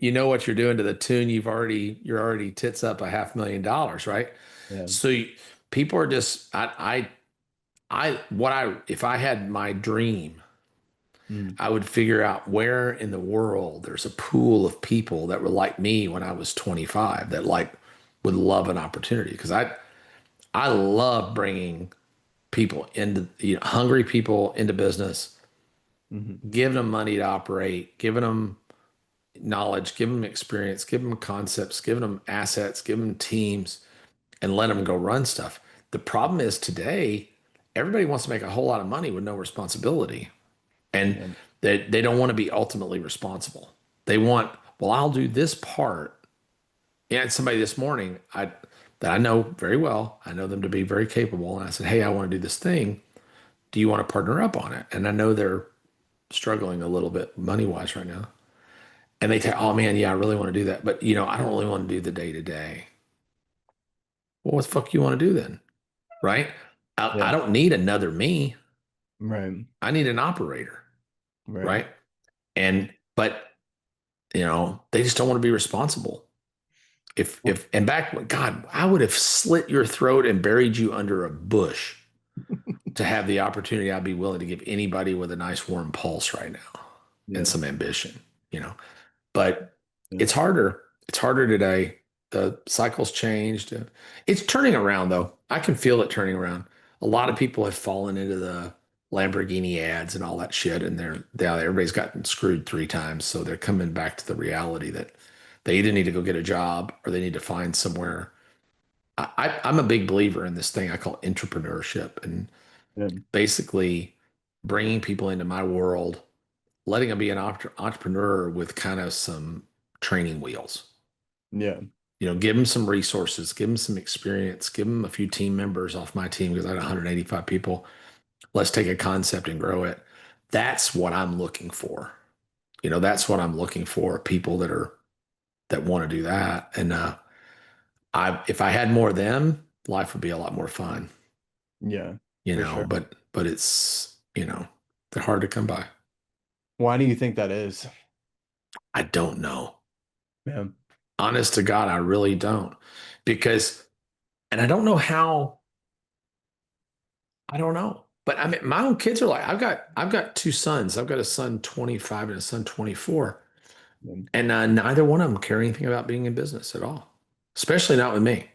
you know what you're doing to the tune. You're already tits up $500,000, right? Yeah. So people are just, if I had my dream, Mm. I would figure out where in the world there's a pool of people that were like me when I was 25 that would love an opportunity because I love bringing people into hungry people into business, Mhm. giving them money to operate, giving them knowledge, give them experience, give them concepts, give them assets, give them teams, and let them go run stuff. The problem is today, everybody wants to make a whole lot of money with no responsibility. And Yeah. they don't want to be ultimately responsible. They want, well, I'll do this part. Yeah, I had somebody this morning that I know very well. I know them to be very capable. And I said, hey, I want to do this thing. Do you want to partner up on it? And I know they're struggling a little bit money wise right now. And they say, oh man, yeah, I really want to do that. But I don't really want to do the day to day. Well, what the fuck you want to do then? Right? I Yeah. don't need another me. Right. I need an operator. Right. Right. But they just don't want to be responsible. And back, God, I would have slit your throat and buried you under a bush to have the opportunity. I'd be willing to give anybody with a nice warm pulse right now and Yeah. some ambition, but Yeah. it's harder. It's harder today. The cycle's changed. It's turning around though. I can feel it turning around. A lot of people have fallen into the Lamborghini ads and all that shit. And everybody's gotten screwed 3 times. So they're coming back to the reality that they either need to go get a job or they need to find somewhere. I'm a big believer in this thing I call entrepreneurship, and Yeah. basically bringing people into my world, letting them be an entrepreneur with kind of some training wheels. Yeah. Give them some resources, give them some experience, give them a few team members off my team because I had 185 people. Let's take a concept and grow it. That's what I'm looking for. That's what I'm looking for. People that want to do that. And if I had more of them, life would be a lot more fun. Yeah. For sure. But it's they're hard to come by. Why do you think that is? I don't know. Yeah. Honest to God, I really don't. And I don't know how. I don't know. But I mean, my own kids are like, I've got 2 sons. I've got a son 25 and a son 24. Yeah. And neither one of them care anything about being in business at all, especially not with me.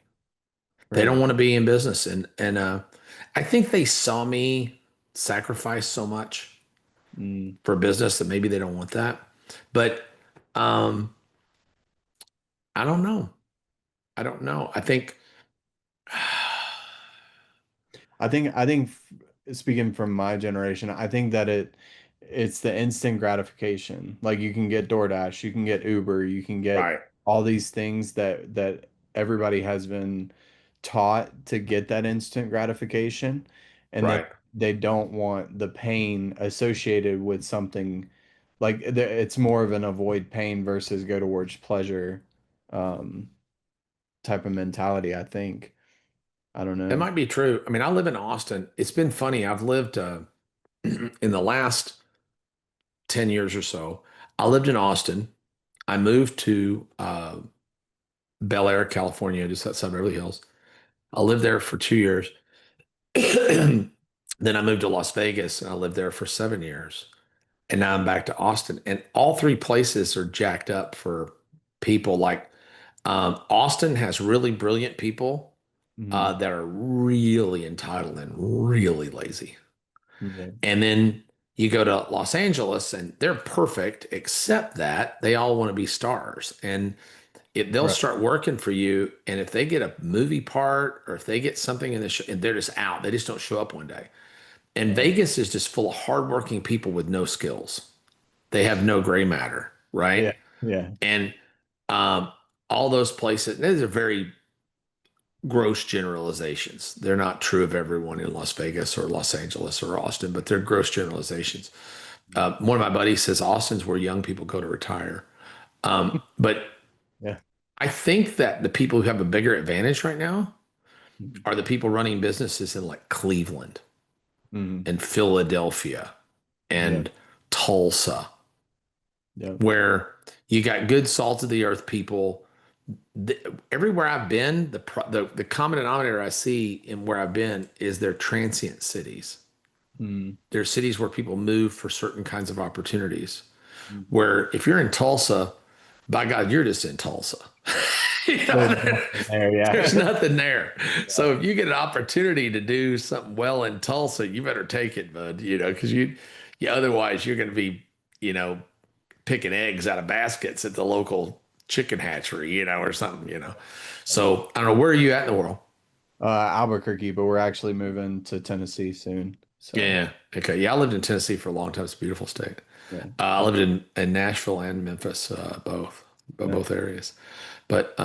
They Right. don't want to be in business. And I think they saw me sacrifice so much Mm. for business that maybe they don't want that. But um, I don't know. I don't know. I think speaking from my generation, I think that it's the instant gratification. Like you can get DoorDash, you can get Uber, you can get Right, all these things that everybody has been taught to get that instant gratification, and then right. they don't want the pain associated with something like it's more of an avoid pain versus go towards pleasure um type of mentality, I think. I don't It know. might be true. I mean, I live in Austin. It's been funny. I've lived in the last 10 years or so. I lived in Austin. I moved to Bel Air, California, just outside Beverly Hills. I lived there for 2 years. Then I moved to Las Vegas and I lived there for 7 years. And now I'm back to Austin. And all 3 places are jacked up for people. Like Austin has really brilliant people Mhm. that are really entitled and really lazy. Yeah. And then you go to Los Angeles and they're perfect, except that they all want to be stars. And they'll Right. start working for you. And if they get a movie part or if they get something in the show, and they're just out, they just don't show up one day. And Yeah. Vegas is just full of hardworking people with no skills. They have no gray matter, right? Yeah. Yeah. And um, all those places, these are very gross generalizations. They're not true of everyone in Las Vegas or Los Angeles or Austin, but they're gross generalizations. One of my buddies says Austin's where young people go to retire. But Yeah. I think that the people who have a bigger advantage right now Mhm. are the people running businesses in like Cleveland Mhm. and Philadelphia Yeah. and Tulsa, Yeah. where you got good salt of the earth people. Everywhere I've been, the common denominator I see in where I've been is they're transient cities. Mhm. They're cities where people move for certain kinds of opportunities. Mhm. Where if you're in Tulsa, by God, you're just in Tulsa. You There's know, nothing there. there's Yeah. nothing there. Yeah. So if you get an opportunity to do something well in Tulsa, you better take it, bud. Because you otherwise you're going to be, you know, picking eggs out of baskets at the local chicken hatchery, or something, So I don't know, where are you at in the world? Albuquerque, but we're actually moving to Tennessee soon. So Yeah. Okay. Yeah, I lived in Tennessee for a long time. It's a beautiful state. yeah, I lived in Nashville and Memphis, no, both areas. But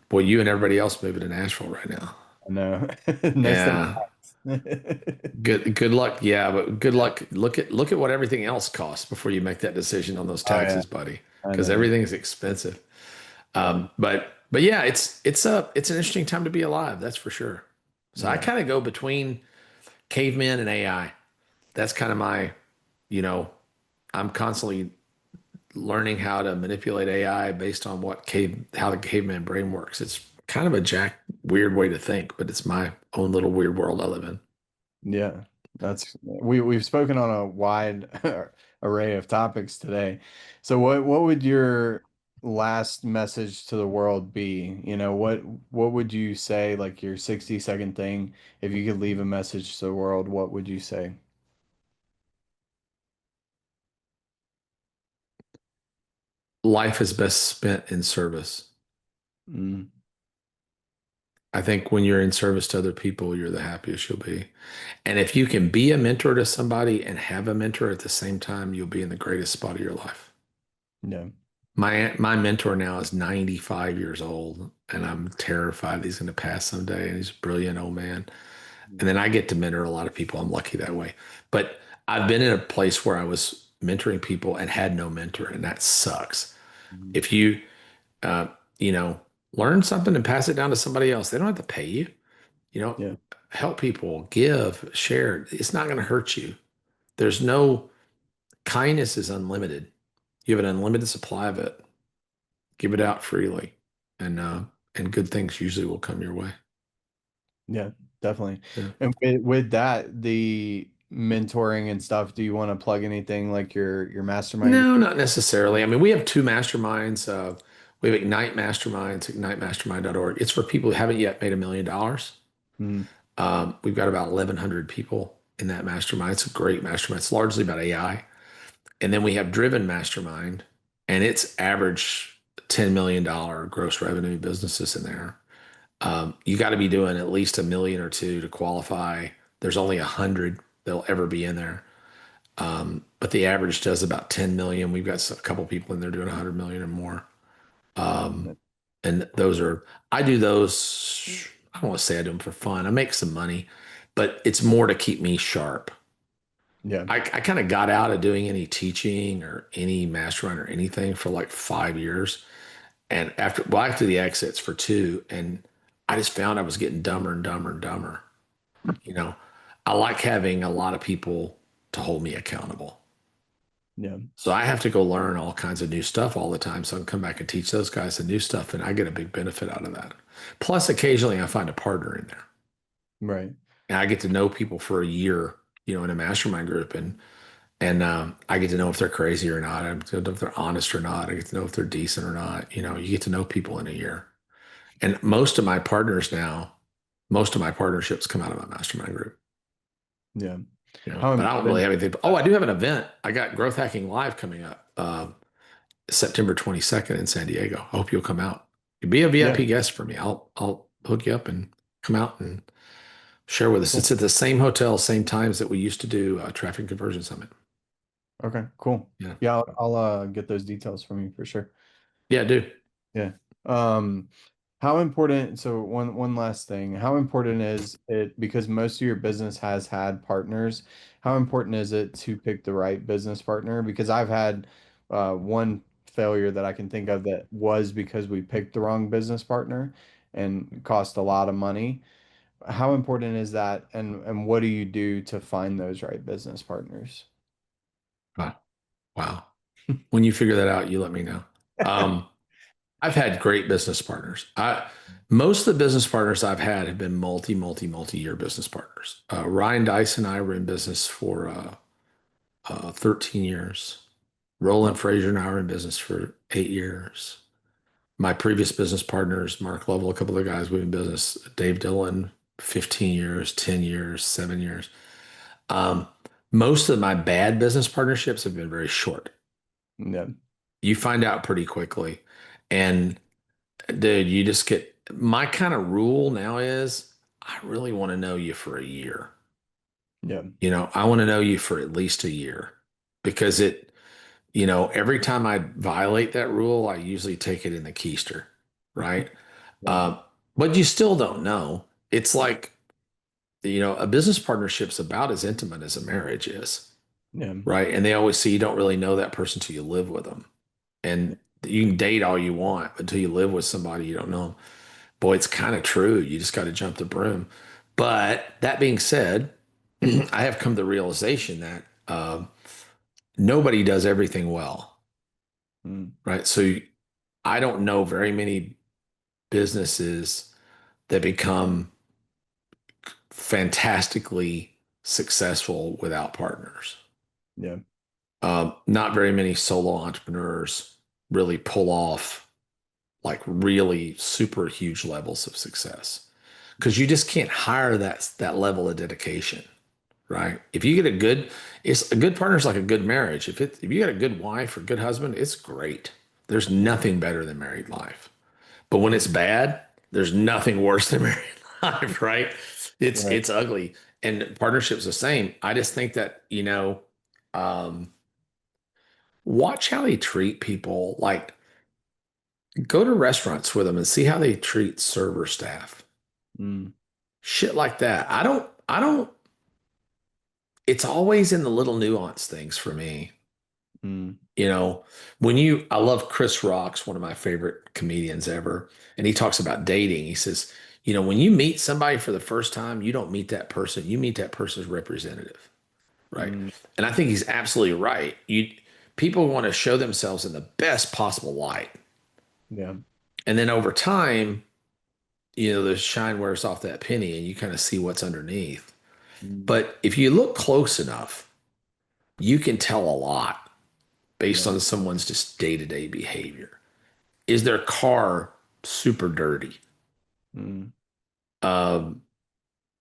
boy, you and everybody else moving to Nashville right now. no, nice to Yeah. meet. Good luck. Yeah, but good luck. Look at what everything else costs before you make that decision on those Oh yeah, taxes, buddy, I because know. everything's expensive. Yeah, But yeah, it's an interesting time to be alive, that's for sure. So I yeah, kind of go between cavemen and AI. That's kind of my, you know, I'm constantly learning how to manipulate AI based on how the caveman brain works. It's kind of a weird way to think, but it's my own little weird world I live in. yeah. That's we've spoken on a wide array of topics today. So what would your last message to the world be? What would you say, like your 60-second thing? If you could leave a message to the world, what would you say? Life is best spent in service. Mm, I think when you're in service to other people, you're the happiest you'll be. And if you can be a mentor to somebody and have a mentor at the same time, you'll be in the greatest spot of your life. yeah, My mentor now is 95 years old, and I'm terrified that he's going to pass someday. And he's a brilliant old man. And then I get to mentor a lot of people. I'm lucky that way. But I've been in a place where I was mentoring people and had no mentor, and that sucks. Mhm. If you, uh, you know, learn something and pass it down to somebody else, they don't have to pay you. You know, Yeah, help people, give, share. It's not going to hurt you. There's no kindness is unlimited. You have an unlimited supply of it. Give it out freely, and good things usually will come your way. yeah, definitely. Yeah. And with that, the mentoring and stuff, do you want to plug anything like your mastermind No, group? not necessarily. I mean, we have two masterminds. We have Ignite Masterminds, ignitemastermind.org. It's for people who haven't yet made $1 million. Mm, We've got about 1,100 people in that mastermind. It's a great mastermind. It's largely about AI. And then we have Driven Mastermind, and it's average $10 million gross revenue businesses in there. You got to be doing at least a million or two to qualify. There's only 100 that'll ever be in there. But the average does about 10 million. We've got a couple people in there doing 100 million or more. Um, and I do those. I don't want to say I do them for fun. I make some money, but it's more to keep me sharp. yeah, I kind of got out of doing any teaching or any mastermind or anything for like 5 years. And after the exits for two, and I just found I was getting dumber and dumber and dumber. You know, I like having a lot of people to hold me accountable. yeah, So I have to go learn all kinds of new stuff all the time. So I can come back and teach those guys the new stuff, and I get a big benefit out of that. Plus, occasionally I find a partner in there, right. and I get to know people for a year, in a mastermind group, and I get to know if they're crazy or not. I get to know if they're honest or not. I get to know if they're decent or not. You get to know people in a year. And most of my partnerships come out of my mastermind group. Yeah. How But I don't really important have anything. Oh, I do have an event. I got Growth Hacking Live coming up September 22nd in San Diego. I hope you'll come out. You'll be a yeah, VIP guest for me. I'll hook you up and come out and share with us. cool. It's at the same hotel, same times that we used to do Traffic Conversion Summit. Okay, cool. Yeah. Yeah, I'll get those details from you for sure. Yeah, dude. Yeah. Um, how important, so one last thing, how important is it, because most of your business has had partners, how important is it to pick the right business partner? Because I've had one failure that I can think of that was because we picked the wrong business partner and cost a lot of money. How important is that, and what do you do to find those right business partners? Wow. Wow. When you figure that out, you let me know. Um, I've had great business partners. Most of the business partners I've had have been multi-year business partners. Ryan Dice and I were in business for 13 years. Roland Frazier and I were in business for 8 years. My previous business partners, Mark Lovell, a couple of guys we've been in business, Dave Dillon, 15 years, 10 years, 7 years. Um, Most of my bad business partnerships have been very short. Yeah. You find out pretty quickly. And dude, you just get my kind of rule now is I really want to know you for a year. Yeah. I want to know you for at least a year because every time I violate that rule, I usually take it in the keister, right? Yeah. Uh, but you still don't know. It's like, a business partnership's about as intimate as a marriage is, Yeah. right? And they always say you don't really know that person till you live with them. And you can date all you want, but until you live with somebody, you don't know 'em. Boy, it's kind of true. You just got to jump the broom. But that being said, I have come to the realization that nobody does everything well, Mm. right? So I don't know very many businesses that become fantastically successful without partners. Yeah. Not very many solo entrepreneurs really pull off like really super huge levels of success because you just can't hire that level of dedication, right? If you get it's a good partner is like a good marriage. If you got a good wife or good husband, it's great. There's nothing better than married life. But when it's bad, there's nothing worse than married life, right? Right. It's ugly. And partnership's the same. I just think that, um, watch how they treat people. Like go to restaurants with them and see how they treat server staff. Mm. Shit like that. I don't, it's always in the little nuance things for me. Mm. You know, I love Chris Rock's one of my favorite comedians ever. And he talks about dating. He says, when you meet somebody for the first time, you don't meet that person. You meet that person's representative. Right. Mm. And I think he's absolutely right. People want to show themselves in the best possible light. Yeah. And then over time, the shine wears off that penny and you kind of see what's underneath. Mm. But if you look close enough, you can tell a lot based Yeah. on someone's just day-to-day behavior. Is their car super dirty? Mm. Um,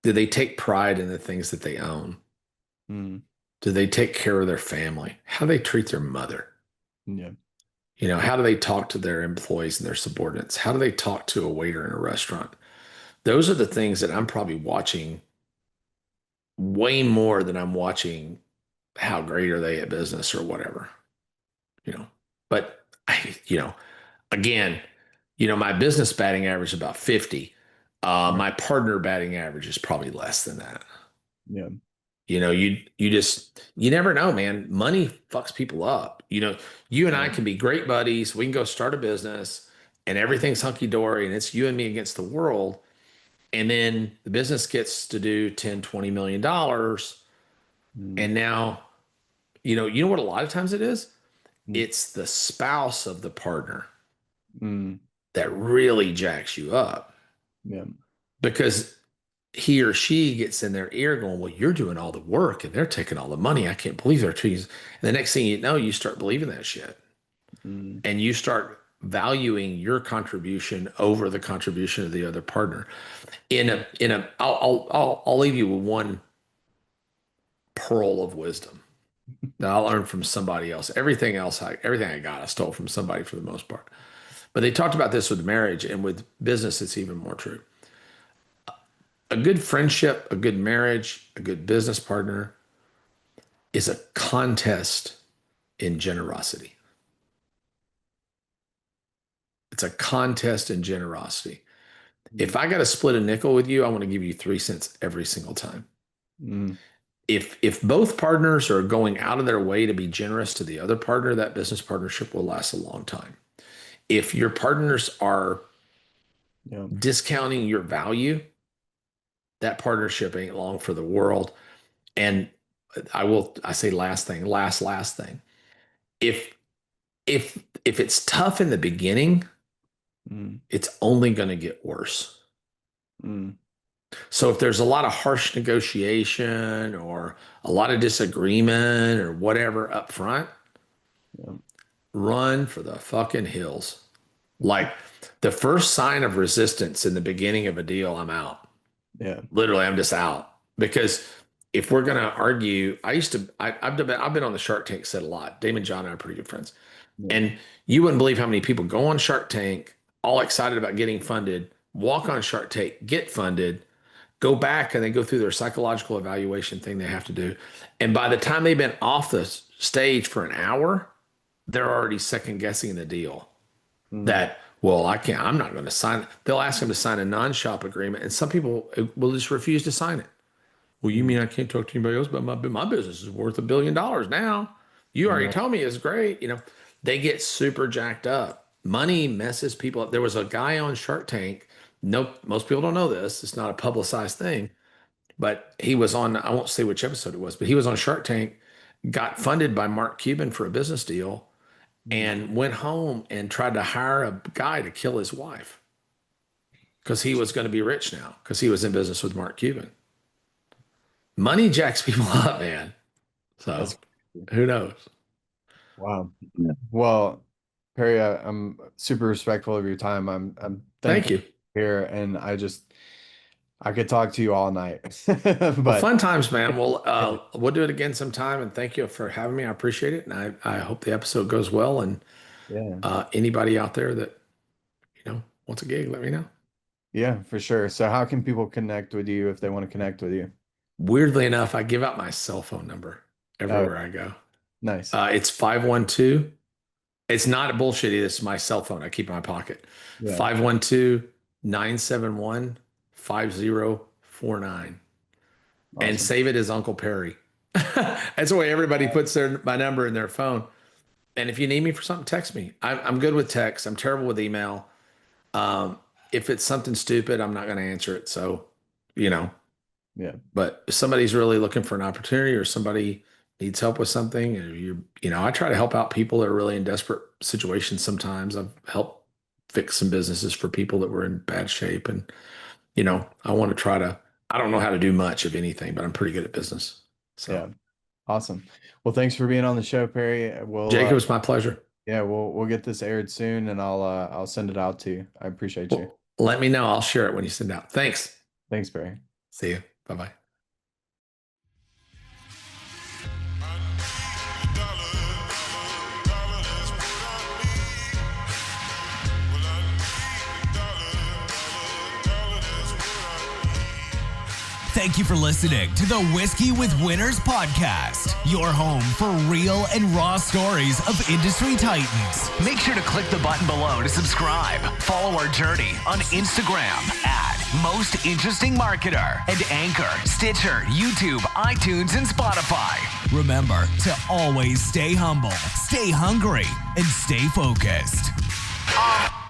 do they take pride in the things that they own? Mm. Do they take care of their family? How do they treat their mother? Yeah. How do they talk to their employees and their subordinates? How do they talk to a waiter in a restaurant? Those are the things that I'm probably watching way more than I'm watching how great are they at business or whatever, you know. But again, my business batting average is about 50. Right. My partner batting average is probably less than that. Yeah. You never know, man. Money fucks people up. You and I Right. can be great buddies. We can go start a business and everything's hunky dory and it's you and me against the world. And then the business gets to do 10, $20 million. Mm. And now, you know what a lot of times it is? Mm. It's the spouse of the partner Mm. that really jacks you up Yeah. because he or she gets in their ear going, well, you're doing all the work and they're taking all the money. I can't believe they're treating. And the next thing you know, you start believing that shit Mm. and you start valuing your contribution over the contribution of the other partner. I'll leave you with one pearl of wisdom that I learned from somebody else. Everything I got, I stole from somebody for the most part. But they talked about this with marriage and with business, it's even more true. A good friendship, a good marriage, a good business partner is a contest in generosity. It's a contest in generosity. If I got to split a nickel with you, I want to give you 3 cents every single time. Mm. If both partners are going out of their way to be generous to the other partner, that business partnership will last a long time. If your partners are Yeah. discounting your value, that partnership ain't long for the world. And I say last thing. If if it's tough in the beginning, Mm. it's only going to get worse. Mm. So if there's a lot of harsh negotiation or a lot of disagreement or whatever up front, Yeah. run for the fucking hills. Like the first sign of resistance in the beginning of a deal, I'm out. Yeah. Literally, I'm just out because if we're going to argue, I've been on the Shark Tank set a lot. Damon John and I are pretty good friends. Yeah. And you wouldn't believe how many people go on Shark Tank, all excited about getting funded, walk on Shark Tank, get funded, go back, and they go through their psychological evaluation thing they have to do. And by the time they've been off the stage for an hour, they're already second guessing the deal. That, well, I'm not going to sign. They'll ask them to sign a non-shop agreement, and some people will just refuse to sign it. Well, you mean I can't talk to anybody else about my business is worth $1 billion now? You already told me it's great. They get super jacked up. Money messes people up. There was a guy on Shark Tank. No, most people don't know this. It's not a publicized thing, but he was on, I won't say which episode it was, but he was on Shark Tank, got funded by Mark Cuban for a business deal, and went home and tried to hire a guy to kill his wife because he was going to be rich now because he was in business with Mark Cuban. Money jacks people up, man. So who knows? Wow. Well, Perry, I'm super respectful of your time. I'm thank you here, and I could talk to you all night. But fun times, man. We'll do it again sometime, and thank you for having me. I appreciate it, and I hope the episode goes well. And anybody out there that wants a gig, let me know. Yeah, for sure. So how can people connect with you if they want to connect with you? Weirdly enough, I give out my cell phone number everywhere I go. Nice. It's 512. It's not bullshitty. This is my cell phone. I keep in my pocket. 512-971-5049. Awesome. And save it as Uncle Perry. That's the way everybody puts my number in their phone. And if you need me for something, text me. I'm good with text. I'm terrible with email. If it's something stupid, I'm not going to answer it. So, Yeah. But if somebody's really looking for an opportunity or somebody needs help with something, I try to help out people that are really in desperate situations. Sometimes I've helped fix some businesses for people that were in bad shape. And, I want to I don't know how to do much of anything, but I'm pretty good at business. So yeah. Awesome. Well, thanks for being on the show, Perry. Jacob, it's my pleasure. Yeah. We'll get this aired soon, and I'll send it out to you. I appreciate you. Let me know. I'll share it when you send it out. Thanks. Thanks, Perry. See you. Bye-bye. Thank you for listening to the Whiskey with Winners podcast, your home for real and raw stories of industry titans. Make sure to click the button below to subscribe. Follow our journey on Instagram at Most Interesting Marketer and Anchor, Stitcher, YouTube, iTunes, and Spotify. Remember to always stay humble, stay hungry, and stay focused.